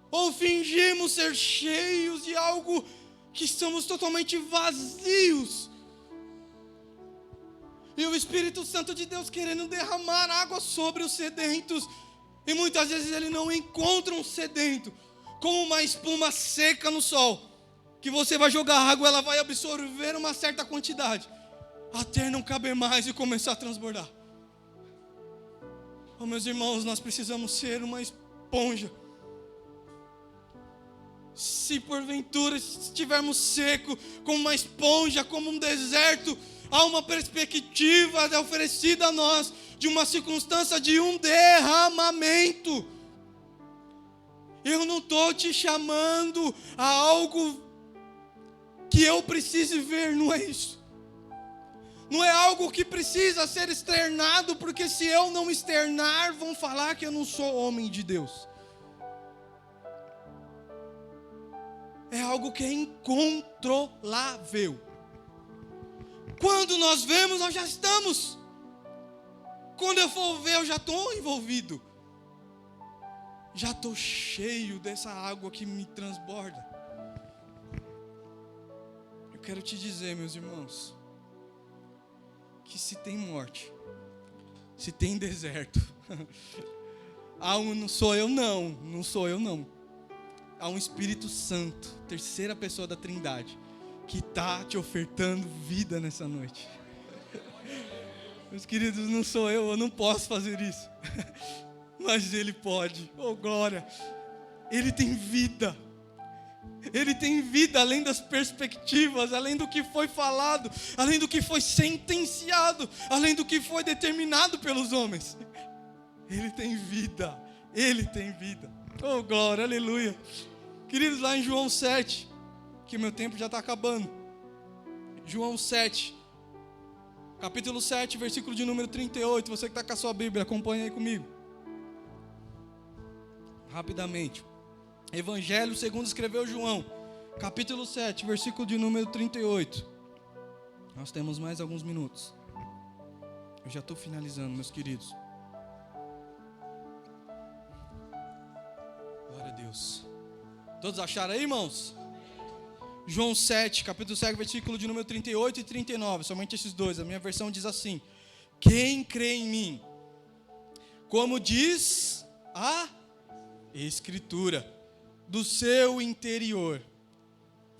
ou fingimos ser cheios de algo que estamos totalmente vazios. E o Espírito Santo de Deus querendo derramar água sobre os sedentos. E muitas vezes ele não encontra um sedento, como uma espuma seca no sol, que você vai jogar água, ela vai absorver uma certa quantidade, até não caber mais e começar a transbordar. Oh, meus irmãos, nós precisamos ser uma esponja. Se porventura estivermos secos, como uma esponja, como um deserto, há uma perspectiva oferecida a nós, de uma circunstância de um derramamento. Eu não estou te chamando a algo que eu precise ver, não é isso. Não é algo que precisa ser externado, porque se eu não externar, vão falar que eu não sou homem de Deus. É algo que é incontrolável. Quando nós vemos, nós já estamos. Quando eu for ver, eu já estou envolvido. Já estou cheio dessa água que me transborda. Eu quero te dizer, meus irmãos, que se tem morte, se tem deserto, não sou eu não. Há um Espírito Santo, terceira pessoa da Trindade, que está te ofertando vida nessa noite. Meus queridos, não sou eu não posso fazer isso. Mas Ele pode, oh glória. Ele tem vida. Ele tem vida além das perspectivas, além do que foi falado, além do que foi sentenciado, além do que foi determinado pelos homens. Ele tem vida, Ele tem vida. Oh glória, aleluia. Queridos, lá em João 7, que meu tempo já está acabando. João 7, capítulo 7, versículo de número 38. Você que está com a sua Bíblia, acompanha aí comigo. Rapidamente. Evangelho segundo escreveu João, capítulo 7, versículo de número 38. Nós temos mais alguns minutos. Eu já estou finalizando, meus queridos. Glória a Deus. Todos acharam aí, irmãos? João 7, capítulo 7, versículo de número 38 e 39. Somente esses dois. A minha versão diz assim: quem crê em mim, como diz a Escritura, do seu interior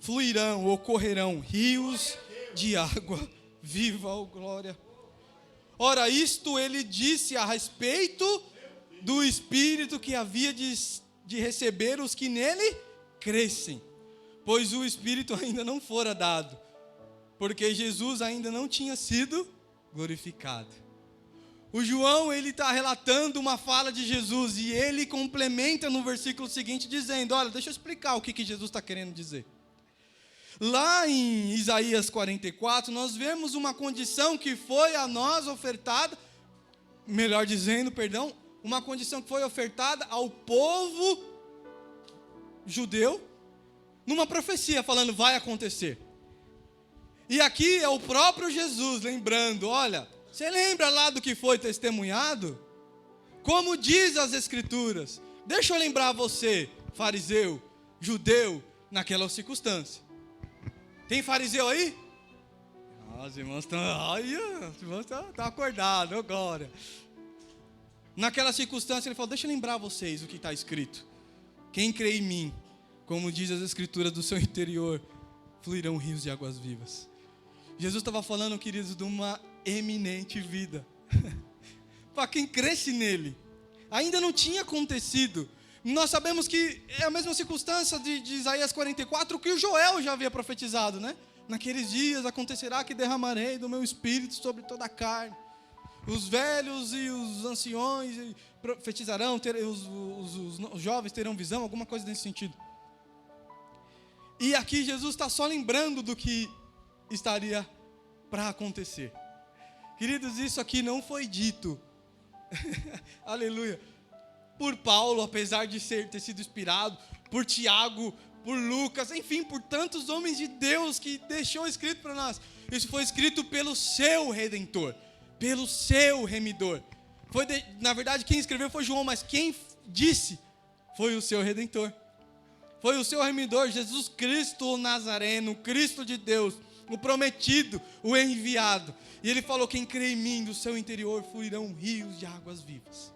fluirão ou correrão rios de água viva, oh glória. Ora, isto ele disse a respeito do Espírito que havia de receber os que nele crescem, pois o Espírito ainda não fora dado, porque Jesus ainda não tinha sido glorificado. O João, ele está relatando uma fala de Jesus, e ele complementa no versículo seguinte dizendo, olha, deixa eu explicar o que Jesus está querendo dizer. Lá em Isaías 44, nós vemos uma condição que foi a nós ofertada, melhor dizendo, perdão, uma condição que foi ofertada ao povo judeu, numa profecia, falando, vai acontecer. E aqui é o próprio Jesus lembrando, olha, você lembra lá do que foi testemunhado? Como diz as Escrituras, deixa eu lembrar você, fariseu, judeu, naquela circunstância. Tem fariseu aí? Os irmãos estão acordados agora. Naquela circunstância ele falou, deixa eu lembrar vocês o que está escrito. Quem crê em mim, como diz as Escrituras, do seu interior fluirão rios de águas vivas. Jesus estava falando, queridos, de uma eminente vida. Para quem cresce nele. Ainda não tinha acontecido. Nós sabemos que é a mesma circunstância de Isaías 44 que o Joel já havia profetizado, né? Naqueles dias acontecerá que derramarei do meu espírito sobre toda a carne. Os velhos e os anciões profetizarão, os jovens terão visão, alguma coisa nesse sentido. E aqui Jesus está só lembrando do que estaria para acontecer. Queridos, isso aqui não foi dito, aleluia, por Paulo, apesar de ter sido inspirado, por Tiago, por Lucas, enfim, por tantos homens de Deus que deixou escrito para nós. Isso foi escrito pelo seu Redentor, pelo seu Remidor. Na verdade, quem escreveu foi João, mas quem disse foi o seu Redentor. Foi o seu Remidor, Jesus Cristo o Nazareno, o Cristo de Deus, o prometido, o enviado. E ele falou, quem crê em mim, do seu interior fluirão rios de águas vivas.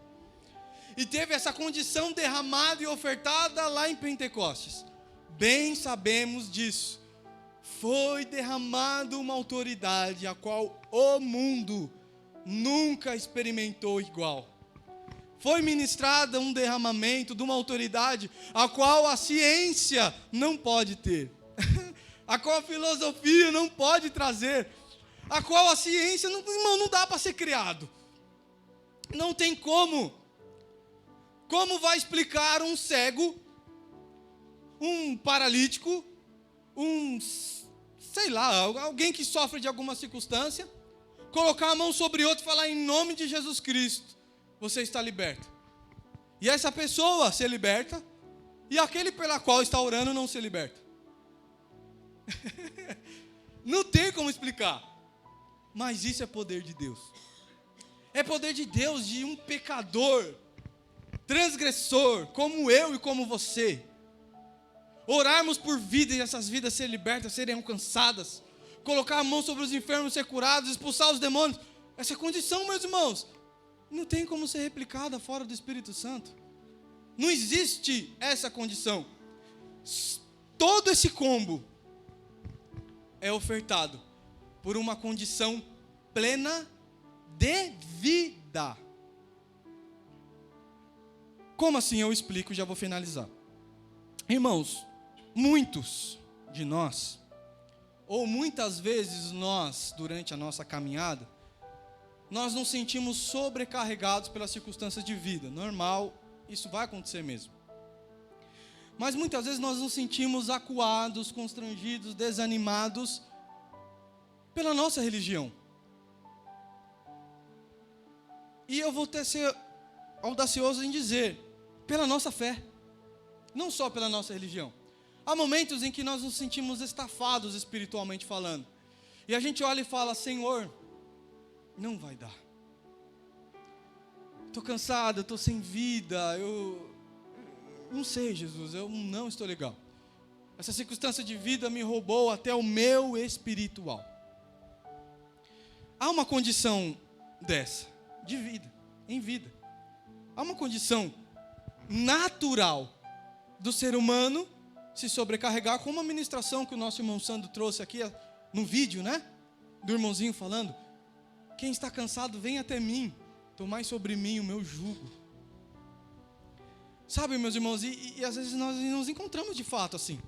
E teve essa condição derramada e ofertada lá em Pentecostes. Bem sabemos disso. Foi derramada uma autoridade a qual o mundo nunca experimentou igual. Foi ministrada um derramamento de uma autoridade a qual a ciência não pode ter. A qual a filosofia não pode trazer. A qual a ciência não dá para ser criado. Não tem como. Como vai explicar um cego, um paralítico, sei lá, alguém que sofre de alguma circunstância, colocar a mão sobre outro e falar em nome de Jesus Cristo, você está liberto. E essa pessoa se liberta, e aquele pela qual está orando não se liberta. Não tem como explicar. Mas isso é poder de Deus. É poder de Deus de um pecador, transgressor, como eu e como você, orarmos por vida e essas vidas serem libertas, serem alcançadas, colocar a mão sobre os enfermos, ser curados, expulsar os demônios. Essa condição, meus irmãos, não tem como ser replicada fora do Espírito Santo. Não existe essa condição. Todo esse combo é ofertado por uma condição plena de vida. Como assim? Eu explico e já vou finalizar. Irmãos, muitos de nós, ou muitas vezes nós, durante a nossa caminhada, nós nos sentimos sobrecarregados pelas circunstâncias de vida. Normal, isso vai acontecer mesmo. Mas muitas vezes nós nos sentimos acuados, constrangidos, desanimados pela nossa religião. E eu vou até ser audacioso em dizer, pela nossa fé, não só pela nossa religião. Há momentos em que nós nos sentimos estafados espiritualmente falando. E a gente olha e fala, Senhor, não vai dar. Estou cansado, estou sem vida, eu não sei, Jesus, eu não estou legal. Essa circunstância de vida me roubou até o meu espiritual. Há uma condição dessa, de vida, em vida. Há uma condição natural do ser humano se sobrecarregar, como a ministração que o nosso irmão Sandro trouxe aqui no vídeo, né? Do irmãozinho falando: quem está cansado, vem até mim, tomai sobre mim o meu jugo. Sabe, meus irmãos, e às vezes nós nos encontramos de fato assim.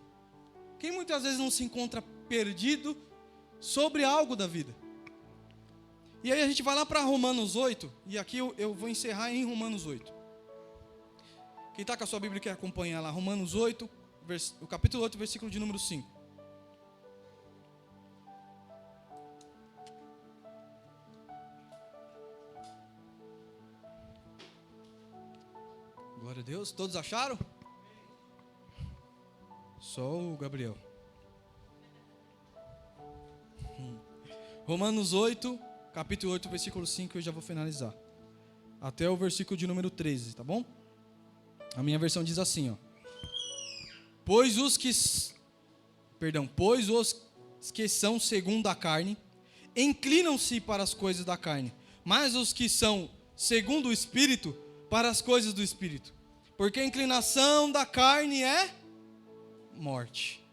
Quem muitas vezes não se encontra perdido sobre algo da vida? E aí a gente vai lá para Romanos 8, e aqui eu vou encerrar em Romanos 8. Quem está com a sua Bíblia quer acompanhar lá, Romanos 8, o capítulo 8, versículo de número 5. Glória a Deus, todos acharam? Só o Gabriel. Romanos 8, capítulo 8, versículo 5, eu já vou finalizar. Até o versículo de número 13, tá bom? A minha versão diz assim, ó. Pois os que são segundo a carne, inclinam-se para as coisas da carne, mas os que são segundo o Espírito, para as coisas do Espírito. Porque a inclinação da carne é morte.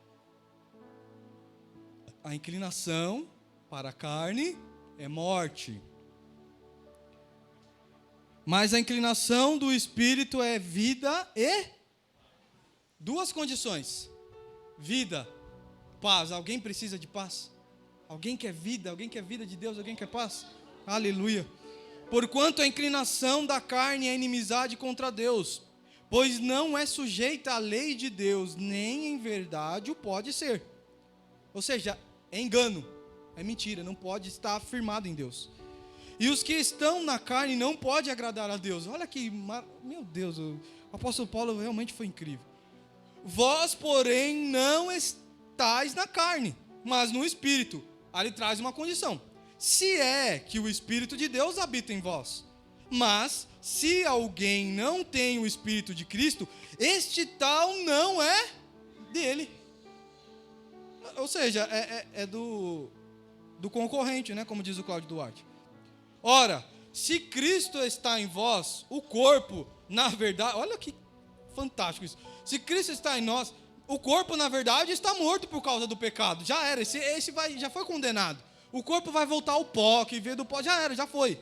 A inclinação para a carne é morte. Mas a inclinação do Espírito é vida e duas condições: vida, paz. Alguém precisa de paz? Alguém quer vida? Alguém quer vida de Deus? Alguém quer paz? Aleluia. Porquanto a inclinação da carne é inimizade contra Deus, pois não é sujeita à lei de Deus, nem em verdade o pode ser. Ou seja, é engano, é mentira, não pode estar firmado em Deus. E os que estão na carne não podem agradar a Deus. Olha que, meu Deus, o apóstolo Paulo realmente foi incrível. Vós, porém, não estáis na carne, mas no Espírito. Aí ele traz uma condição: se é que o Espírito de Deus habita em vós. Mas, se alguém não tem o Espírito de Cristo, este tal não é dele. Ou seja, é do concorrente, né? Como diz o Cláudio Duarte. Ora, se Cristo está em vós, o corpo, na verdade, olha que fantástico isso. Se Cristo está em nós, o corpo, na verdade, está morto por causa do pecado. Já era, já foi condenado. O corpo vai voltar ao pó, que veio do pó, já era, já foi.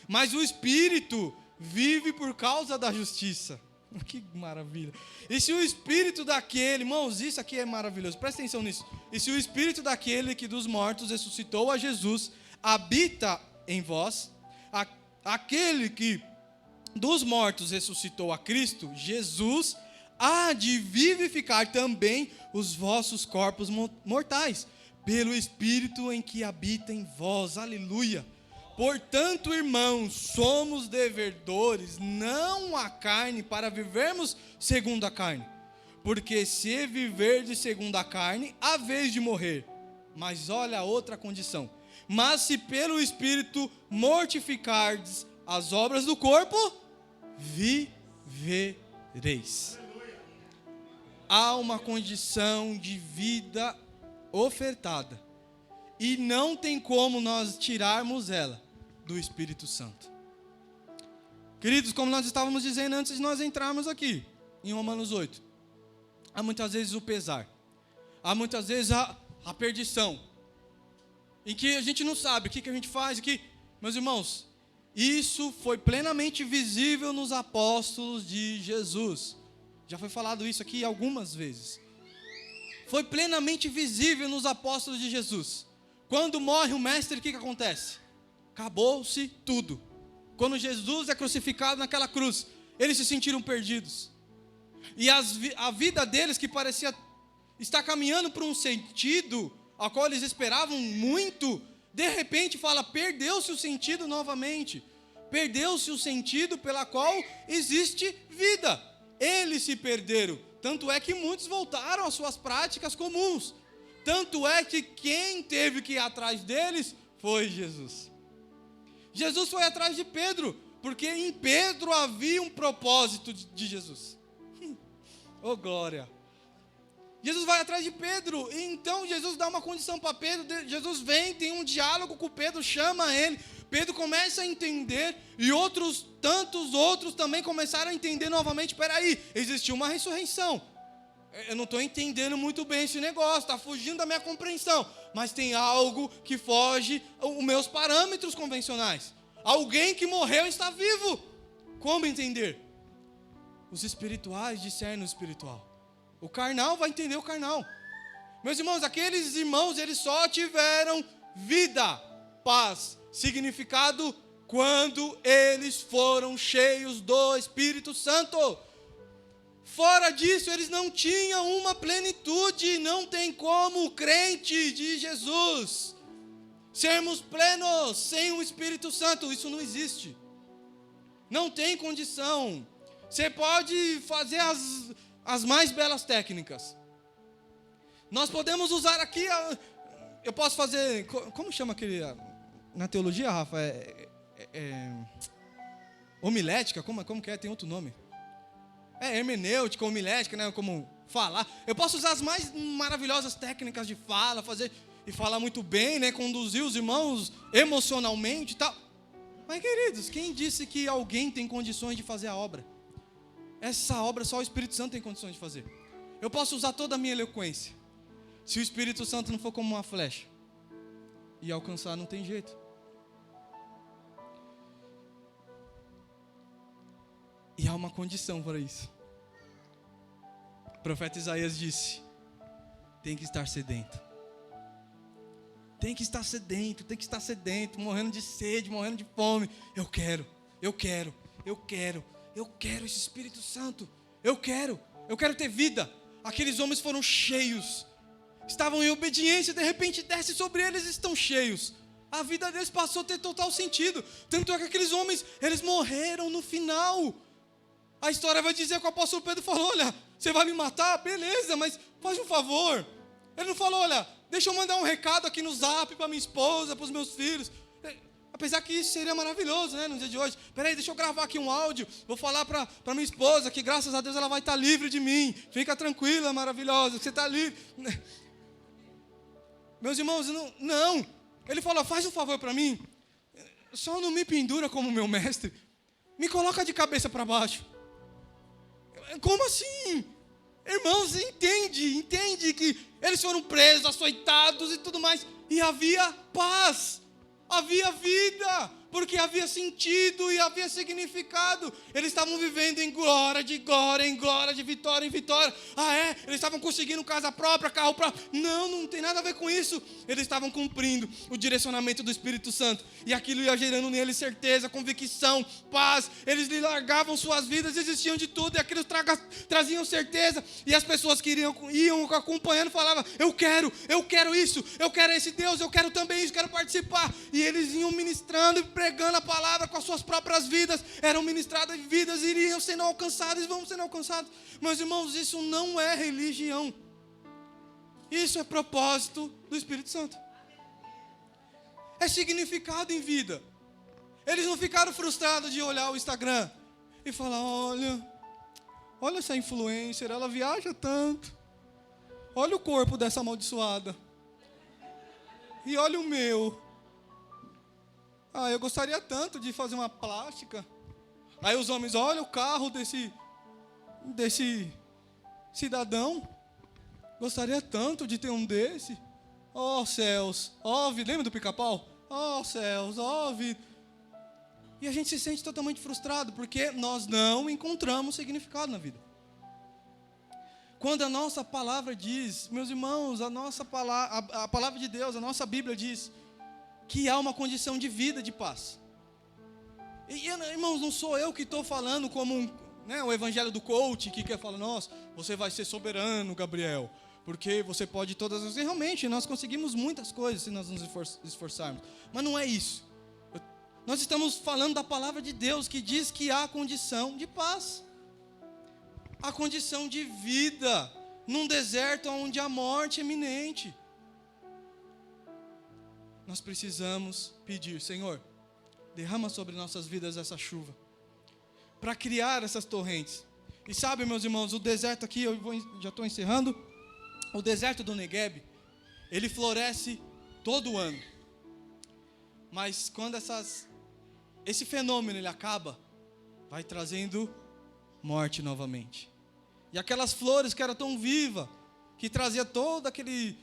Mas o Espírito vive por causa da justiça. Que maravilha. E se o Espírito daquele, irmãos, isso aqui é maravilhoso, presta atenção nisso. E se o Espírito daquele que dos mortos ressuscitou a Jesus habita em vós, aquele que dos mortos ressuscitou a Cristo, Jesus, há de vivificar também os vossos corpos mortais, pelo Espírito em que habita em vós. Aleluia. Portanto, irmãos, somos devedores, não à carne, para vivermos segundo a carne. Porque se viverdes segundo a carne, há vez de morrer. Mas olha a outra condição: mas se pelo Espírito mortificardes as obras do corpo, vivereis. Há uma condição de vida ofertada, e não tem como nós tirarmos ela do Espírito Santo. Queridos, como nós estávamos dizendo antes de nós entrarmos aqui em Romanos 8, há muitas vezes o pesar, há muitas vezes a perdição, em que a gente não sabe o que a gente faz aqui. Meus irmãos, isso foi plenamente visível nos apóstolos de Jesus. Já foi falado isso aqui algumas vezes. Foi plenamente visível nos apóstolos de Jesus. Quando morre o mestre, o que acontece? Acabou-se tudo. Quando Jesus é crucificado naquela cruz, eles se sentiram perdidos. E a vida deles, que parecia estar caminhando para um sentido ao qual eles esperavam muito, de repente perdeu-se o sentido novamente. Perdeu-se o sentido pela qual existe vida. Eles se perderam. Tanto é que muitos voltaram às suas práticas comuns. Tanto é que quem teve que ir atrás deles foi Jesus. Jesus foi atrás de Pedro, porque em Pedro havia um propósito de Jesus. Oh, glória! Jesus vai atrás de Pedro, e então Jesus dá uma condição para Pedro. Jesus vem, tem um diálogo com Pedro, chama ele, Pedro começa a entender e outros tantos outros também começaram a entender novamente. Peraí, existiu uma ressurreição. Eu não estou entendendo muito bem esse negócio, está fugindo da minha compreensão. Mas tem algo que foge aos meus parâmetros convencionais. Alguém que morreu está vivo. Como entender? Os espirituais discernem o espiritual. O carnal vai entender o carnal. Meus irmãos, aqueles irmãos, eles só tiveram vida, paz, significado quando eles foram cheios do Espírito Santo. Fora disso, eles não tinham uma plenitude. Não tem como o crente de Jesus sermos plenos sem o Espírito Santo. Isso não existe. Não tem condição. Você pode fazer as mais belas técnicas. Nós podemos usar aqui, eu posso fazer, como chama aquele, na teologia, Rafa, homilética, como que é, tem outro nome. Hermenêutica, homilética, né, como falar. Eu posso usar as mais maravilhosas técnicas de fala, fazer e falar muito bem, né, conduzir os irmãos emocionalmente e tal. Mas, queridos, quem disse que alguém tem condições de fazer a obra? Essa obra só o Espírito Santo tem condições de fazer. Eu posso usar toda a minha eloquência. Se o Espírito Santo não for como uma flecha e alcançar, não tem jeito. E há uma condição para isso. O profeta Isaías disse: tem que estar sedento. Tem que estar sedento, tem que estar sedento, morrendo de sede, morrendo de fome. Eu quero esse Espírito Santo. Eu quero ter vida. Aqueles homens foram cheios, estavam em obediência, de repente desce sobre eles e estão cheios. A vida deles passou a ter total sentido. Tanto é que aqueles homens, eles morreram no final. A história vai dizer que o apóstolo Pedro falou: olha, você vai me matar? Beleza, mas faz um favor. Ele não falou: olha, deixa eu mandar um recado aqui no zap para minha esposa, para os meus filhos. Apesar que isso seria maravilhoso, né, no dia de hoje. Peraí, deixa eu gravar aqui um áudio. Vou falar para minha esposa que graças a Deus ela vai estar livre de mim. Fica tranquila, maravilhosa, você está livre. Meus irmãos, não. Ele falou: faz um favor para mim. Só não me pendura como meu mestre. Me coloca de cabeça para baixo. Como assim? Irmãos, entende que eles foram presos, açoitados e tudo mais. E havia paz. Havia vida, porque havia sentido e havia significado. Eles estavam vivendo em glória, de vitória em vitória. Eles estavam conseguindo casa própria, carro próprio. Não tem nada a ver com isso. Eles estavam cumprindo o direcionamento do Espírito Santo. E aquilo ia gerando neles certeza, convicção, paz. Eles largavam suas vidas, existiam de tudo. E aquilo traziam certeza. E as pessoas que iam acompanhando falavam: eu quero isso, eu quero esse Deus, eu quero também isso, quero participar. E eles iam ministrando e pregando a palavra com as suas próprias vidas. Eram ministradas vidas, iriam sendo alcançadas e vão sendo alcançados. Meus irmãos, isso não é religião. Isso é propósito do Espírito Santo. É significado em vida. Eles não ficaram frustrados de olhar o Instagram e falar: olha essa influencer, ela viaja tanto. Olha o corpo dessa amaldiçoada. E olha o meu. Eu gostaria tanto de fazer uma plástica. Aí os homens: olha o carro desse cidadão. Gostaria tanto de ter um desse. Oh céus, lembra do Pica-Pau? Oh céus, vida. E a gente se sente totalmente frustrado, porque nós não encontramos significado na vida. Quando a nossa palavra diz, meus irmãos, a palavra de Deus, a nossa Bíblia diz que há uma condição de vida, de paz. E, irmãos, não sou eu que estou falando como o evangelho do coach, que quer falar: nossa, você vai ser soberano, Gabriel, porque você pode todas as... E realmente, nós conseguimos muitas coisas se nós nos esforçarmos. Mas não é isso. Nós estamos falando da palavra de Deus, que diz que há condição de paz. Há condição de vida num deserto onde a morte é iminente. Nós precisamos pedir: Senhor, derrama sobre nossas vidas essa chuva, para criar essas torrentes. E sabe, meus irmãos, o deserto aqui, já estou encerrando, o deserto do Negueb, ele floresce todo ano. Mas quando esse fenômeno ele acaba, vai trazendo morte novamente. E aquelas flores que eram tão vivas, que trazia todo aquele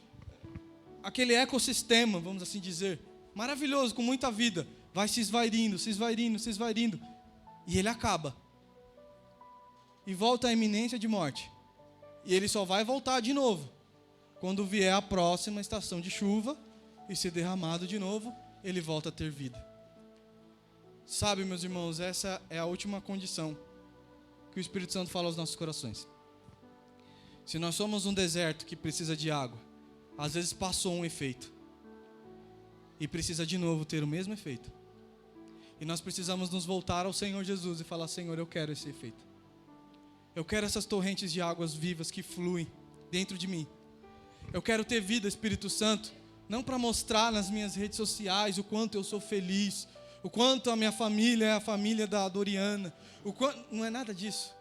ecossistema, vamos assim dizer, maravilhoso, com muita vida, vai se esvairindo, se esvairindo, se esvairindo. E ele acaba. E volta à iminência de morte. E ele só vai voltar de novo quando vier a próxima estação de chuva e ser derramado de novo, ele volta a ter vida. Sabe, meus irmãos, essa é a última condição que o Espírito Santo fala aos nossos corações. Se nós somos um deserto que precisa de água, às vezes passou um efeito e precisa de novo ter o mesmo efeito. E nós precisamos nos voltar ao Senhor Jesus e falar: Senhor, eu quero esse efeito. Eu quero essas torrentes de águas vivas que fluem dentro de mim. Eu quero ter vida, Espírito Santo, não para mostrar nas minhas redes sociais o quanto eu sou feliz, o quanto a minha família é a família da Doriana, não é nada disso.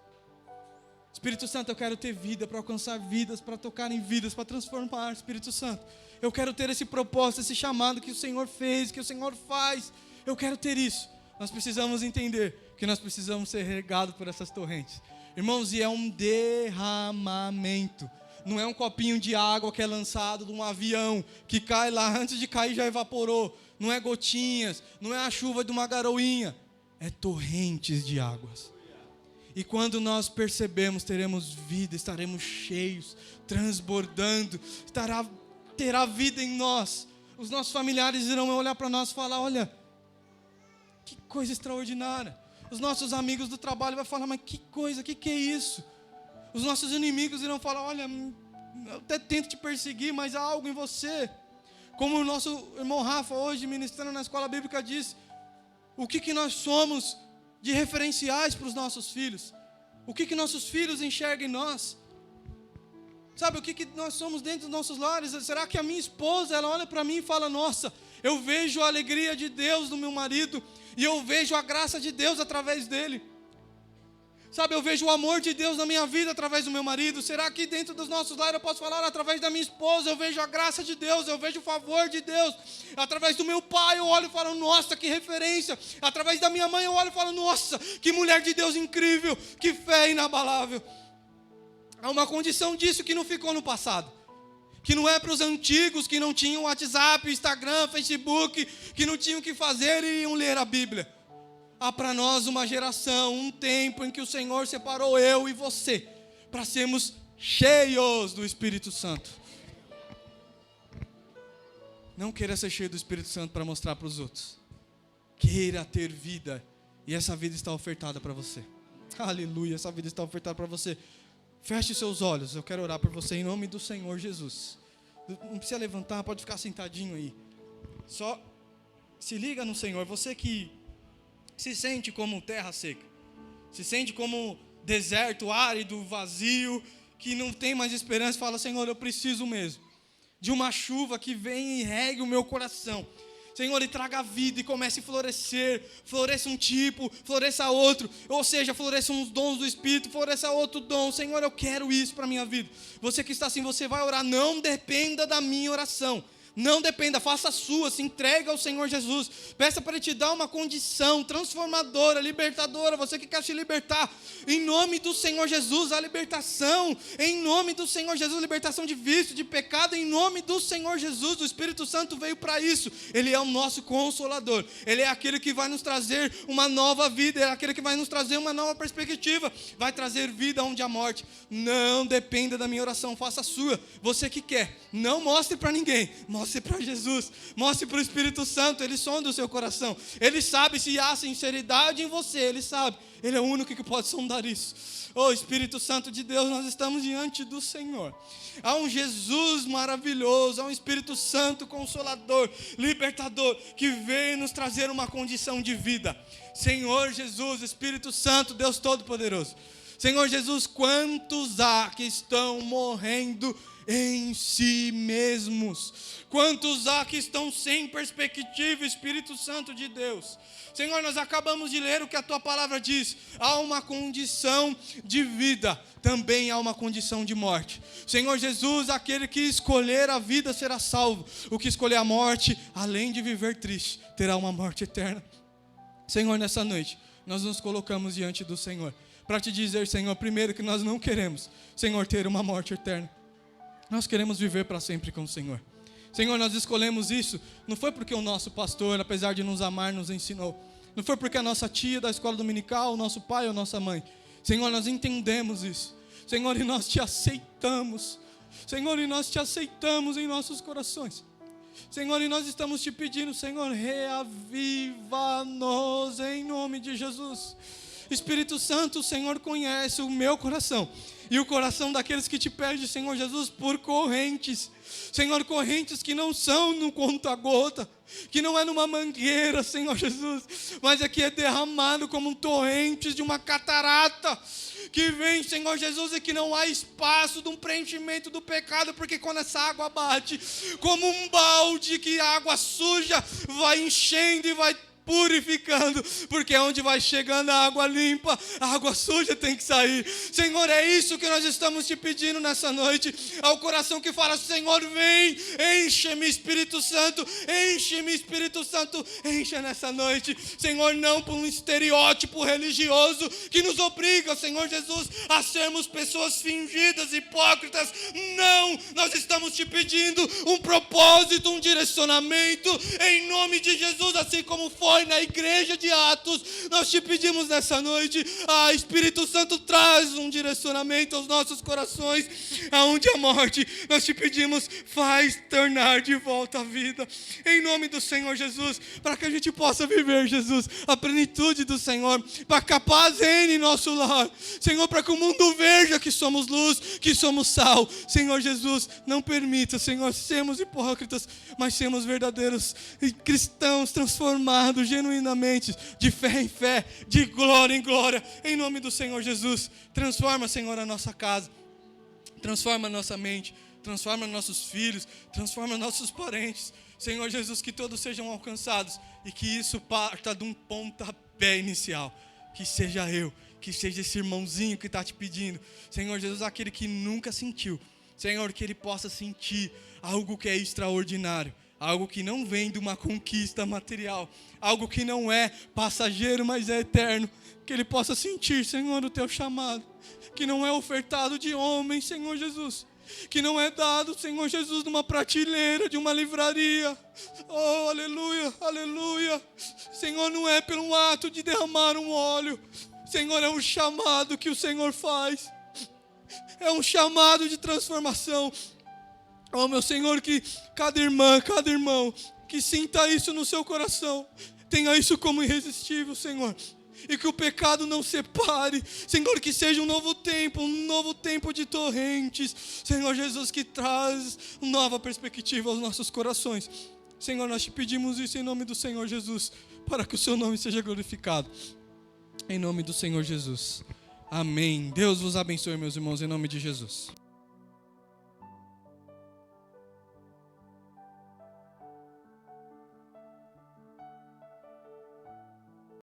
Espírito Santo, eu quero ter vida, para alcançar vidas, para tocar em vidas, para transformar, Espírito Santo. Eu quero ter esse propósito, esse chamado que o Senhor fez, que o Senhor faz. Eu quero ter isso. Nós precisamos entender que nós precisamos ser regados por essas torrentes. Irmãos, e é um derramamento. Não é um copinho de água que é lançado de um avião, que cai lá, antes de cair já evaporou. Não é gotinhas, não é a chuva de uma garoinha. É torrentes de águas. E quando nós percebemos, teremos vida, estaremos cheios, transbordando, terá vida em nós. Os nossos familiares irão olhar para nós e falar: olha, que coisa extraordinária. Os nossos amigos do trabalho vão falar: mas que coisa, que é isso? Os nossos inimigos irão falar: olha, eu até tento te perseguir, mas há algo em você. Como o nosso irmão Rafa hoje, ministrando na escola bíblica, disse: o que nós somos de referenciais para os nossos filhos? O que nossos filhos enxergam em nós? Sabe, o que nós somos dentro dos nossos lares? Será que a minha esposa, ela olha para mim e fala: nossa, eu vejo a alegria de Deus no meu marido, e eu vejo a graça de Deus através dele. Sabe, eu vejo o amor de Deus na minha vida através do meu marido. Será que dentro dos nossos lares eu posso falar: através da minha esposa eu vejo a graça de Deus, eu vejo o favor de Deus? Através do meu pai eu olho e falo: nossa, que referência. Através da minha mãe eu olho e falo: nossa, que mulher de Deus incrível, que fé inabalável. Há uma condição disso que não ficou no passado, que não é para os antigos que não tinham WhatsApp, Instagram, Facebook, que não tinham o que fazer e iam ler a Bíblia. Há para nós uma geração, um tempo em que o Senhor separou eu e você para sermos cheios do Espírito Santo. Não queira ser cheio do Espírito Santo para mostrar para os outros. Queira ter vida, e essa vida está ofertada para você. Aleluia, essa vida está ofertada para você. Feche seus olhos, eu quero orar por você em nome do Senhor Jesus. Não precisa levantar, pode ficar sentadinho aí. Só se liga no Senhor. Você que se sente como terra seca, se sente como deserto, árido, vazio, que não tem mais esperança, fala: Senhor, eu preciso mesmo de uma chuva que venha e regue o meu coração. Senhor, e traga vida e comece a florescer. Floresça um tipo, floresça outro. Ou seja, floresçam os dons do Espírito, floresça outro dom. Senhor, eu quero isso para a minha vida. Você que está assim, você vai orar. Não dependa da minha oração. Não dependa, faça a sua, se entrega ao Senhor Jesus. Peça para Ele te dar uma condição transformadora, libertadora. Você que quer se libertar, em nome do Senhor Jesus, a libertação. Em nome do Senhor Jesus, libertação de vício, de pecado. Em nome do Senhor Jesus, o Espírito Santo veio para isso. Ele é o nosso consolador. Ele é aquele que vai nos trazer uma nova vida. Ele é aquele que vai nos trazer uma nova perspectiva. Vai trazer vida onde há morte. Não dependa da minha oração, faça a sua. Você que quer, não mostre para ninguém. Mostre para Jesus, mostre para o Espírito Santo. Ele sonda o seu coração, Ele sabe se há sinceridade em você, Ele sabe, Ele é o único que pode sondar isso. Oh, Espírito Santo de Deus, nós estamos diante do Senhor. Há um Jesus maravilhoso, há um Espírito Santo consolador, libertador, que veio nos trazer uma condição de vida. Senhor Jesus, Espírito Santo, Deus Todo-Poderoso, Senhor Jesus, quantos há que estão morrendo em si mesmos? Quantos há que estão sem perspectiva, Espírito Santo de Deus? Senhor, nós acabamos de ler o que a Tua palavra diz. Há uma condição de vida, também há uma condição de morte. Senhor Jesus, aquele que escolher a vida será salvo. O que escolher a morte, além de viver triste, terá uma morte eterna. Senhor, nessa noite, nós nos colocamos diante do Senhor para Te dizer, Senhor, primeiro que nós não queremos, Senhor, ter uma morte eterna. Nós queremos viver para sempre com o Senhor. Senhor, nós escolhemos isso, não foi porque o nosso pastor, apesar de nos amar, nos ensinou. Não foi porque a nossa tia da escola dominical, o nosso pai ou nossa mãe. Senhor, nós entendemos isso. Senhor, e nós Te aceitamos. Senhor, e nós Te aceitamos em nossos corações. Senhor, e nós estamos Te pedindo, Senhor, reaviva-nos em nome de Jesus. Espírito Santo, o Senhor conhece o meu coração e o coração daqueles que Te pedem, Senhor Jesus, por correntes. Senhor, correntes que não são no conta-gota, que não é numa mangueira, Senhor Jesus, mas aqui é derramado como torrentes de uma catarata, que vem, Senhor Jesus, e que não há espaço de um preenchimento do pecado, porque quando essa água bate, como um balde que a água suja vai enchendo e vai purificando, porque onde vai chegando a água limpa, a água suja tem que sair. Senhor, é isso que nós estamos Te pedindo nessa noite, ao coração que fala, Senhor, vem, enche-me, Espírito Santo, enche-me, Espírito Santo, enche nessa noite, Senhor, não por um estereótipo religioso que nos obriga, Senhor Jesus, a sermos pessoas fingidas, hipócritas. Não, nós estamos Te pedindo um propósito, um direcionamento, em nome de Jesus, assim como foi na igreja de Atos. Nós Te pedimos nessa noite, Espírito Santo, traz um direcionamento aos nossos corações, aonde a morte, nós Te pedimos, faz tornar de volta a vida, em nome do Senhor Jesus, para que a gente possa viver, Jesus, a plenitude do Senhor, para que a paz reine em nosso lar, Senhor, para que o mundo veja que somos luz, que somos sal. Senhor Jesus, não permita, Senhor, sermos hipócritas, mas sermos verdadeiros cristãos transformados genuinamente, de fé em fé, de glória em glória, em nome do Senhor Jesus. Transforma, Senhor, a nossa casa, transforma a nossa mente, transforma nossos filhos, transforma nossos parentes, Senhor Jesus, que todos sejam alcançados e que isso parta de um pontapé inicial, que seja eu, que seja esse irmãozinho que está Te pedindo, Senhor Jesus, aquele que nunca sentiu, Senhor, que ele possa sentir algo que é extraordinário, algo que não vem de uma conquista material, algo que não é passageiro, mas é eterno, que ele possa sentir, Senhor, o Teu chamado, que não é ofertado de homem, Senhor Jesus, que não é dado, Senhor Jesus, numa prateleira de uma livraria. Oh, aleluia, aleluia. Senhor, não é pelo ato de derramar um óleo, Senhor, é um chamado que o Senhor faz, é um chamado de transformação. Oh, meu Senhor, que cada irmã, cada irmão, que sinta isso no seu coração, tenha isso como irresistível, Senhor, e que o pecado não separe, Senhor, que seja um novo tempo de torrentes, Senhor Jesus, que traz nova perspectiva aos nossos corações. Senhor, nós Te pedimos isso em nome do Senhor Jesus, para que o Seu nome seja glorificado, em nome do Senhor Jesus. Amém. Deus vos abençoe, meus irmãos, em nome de Jesus.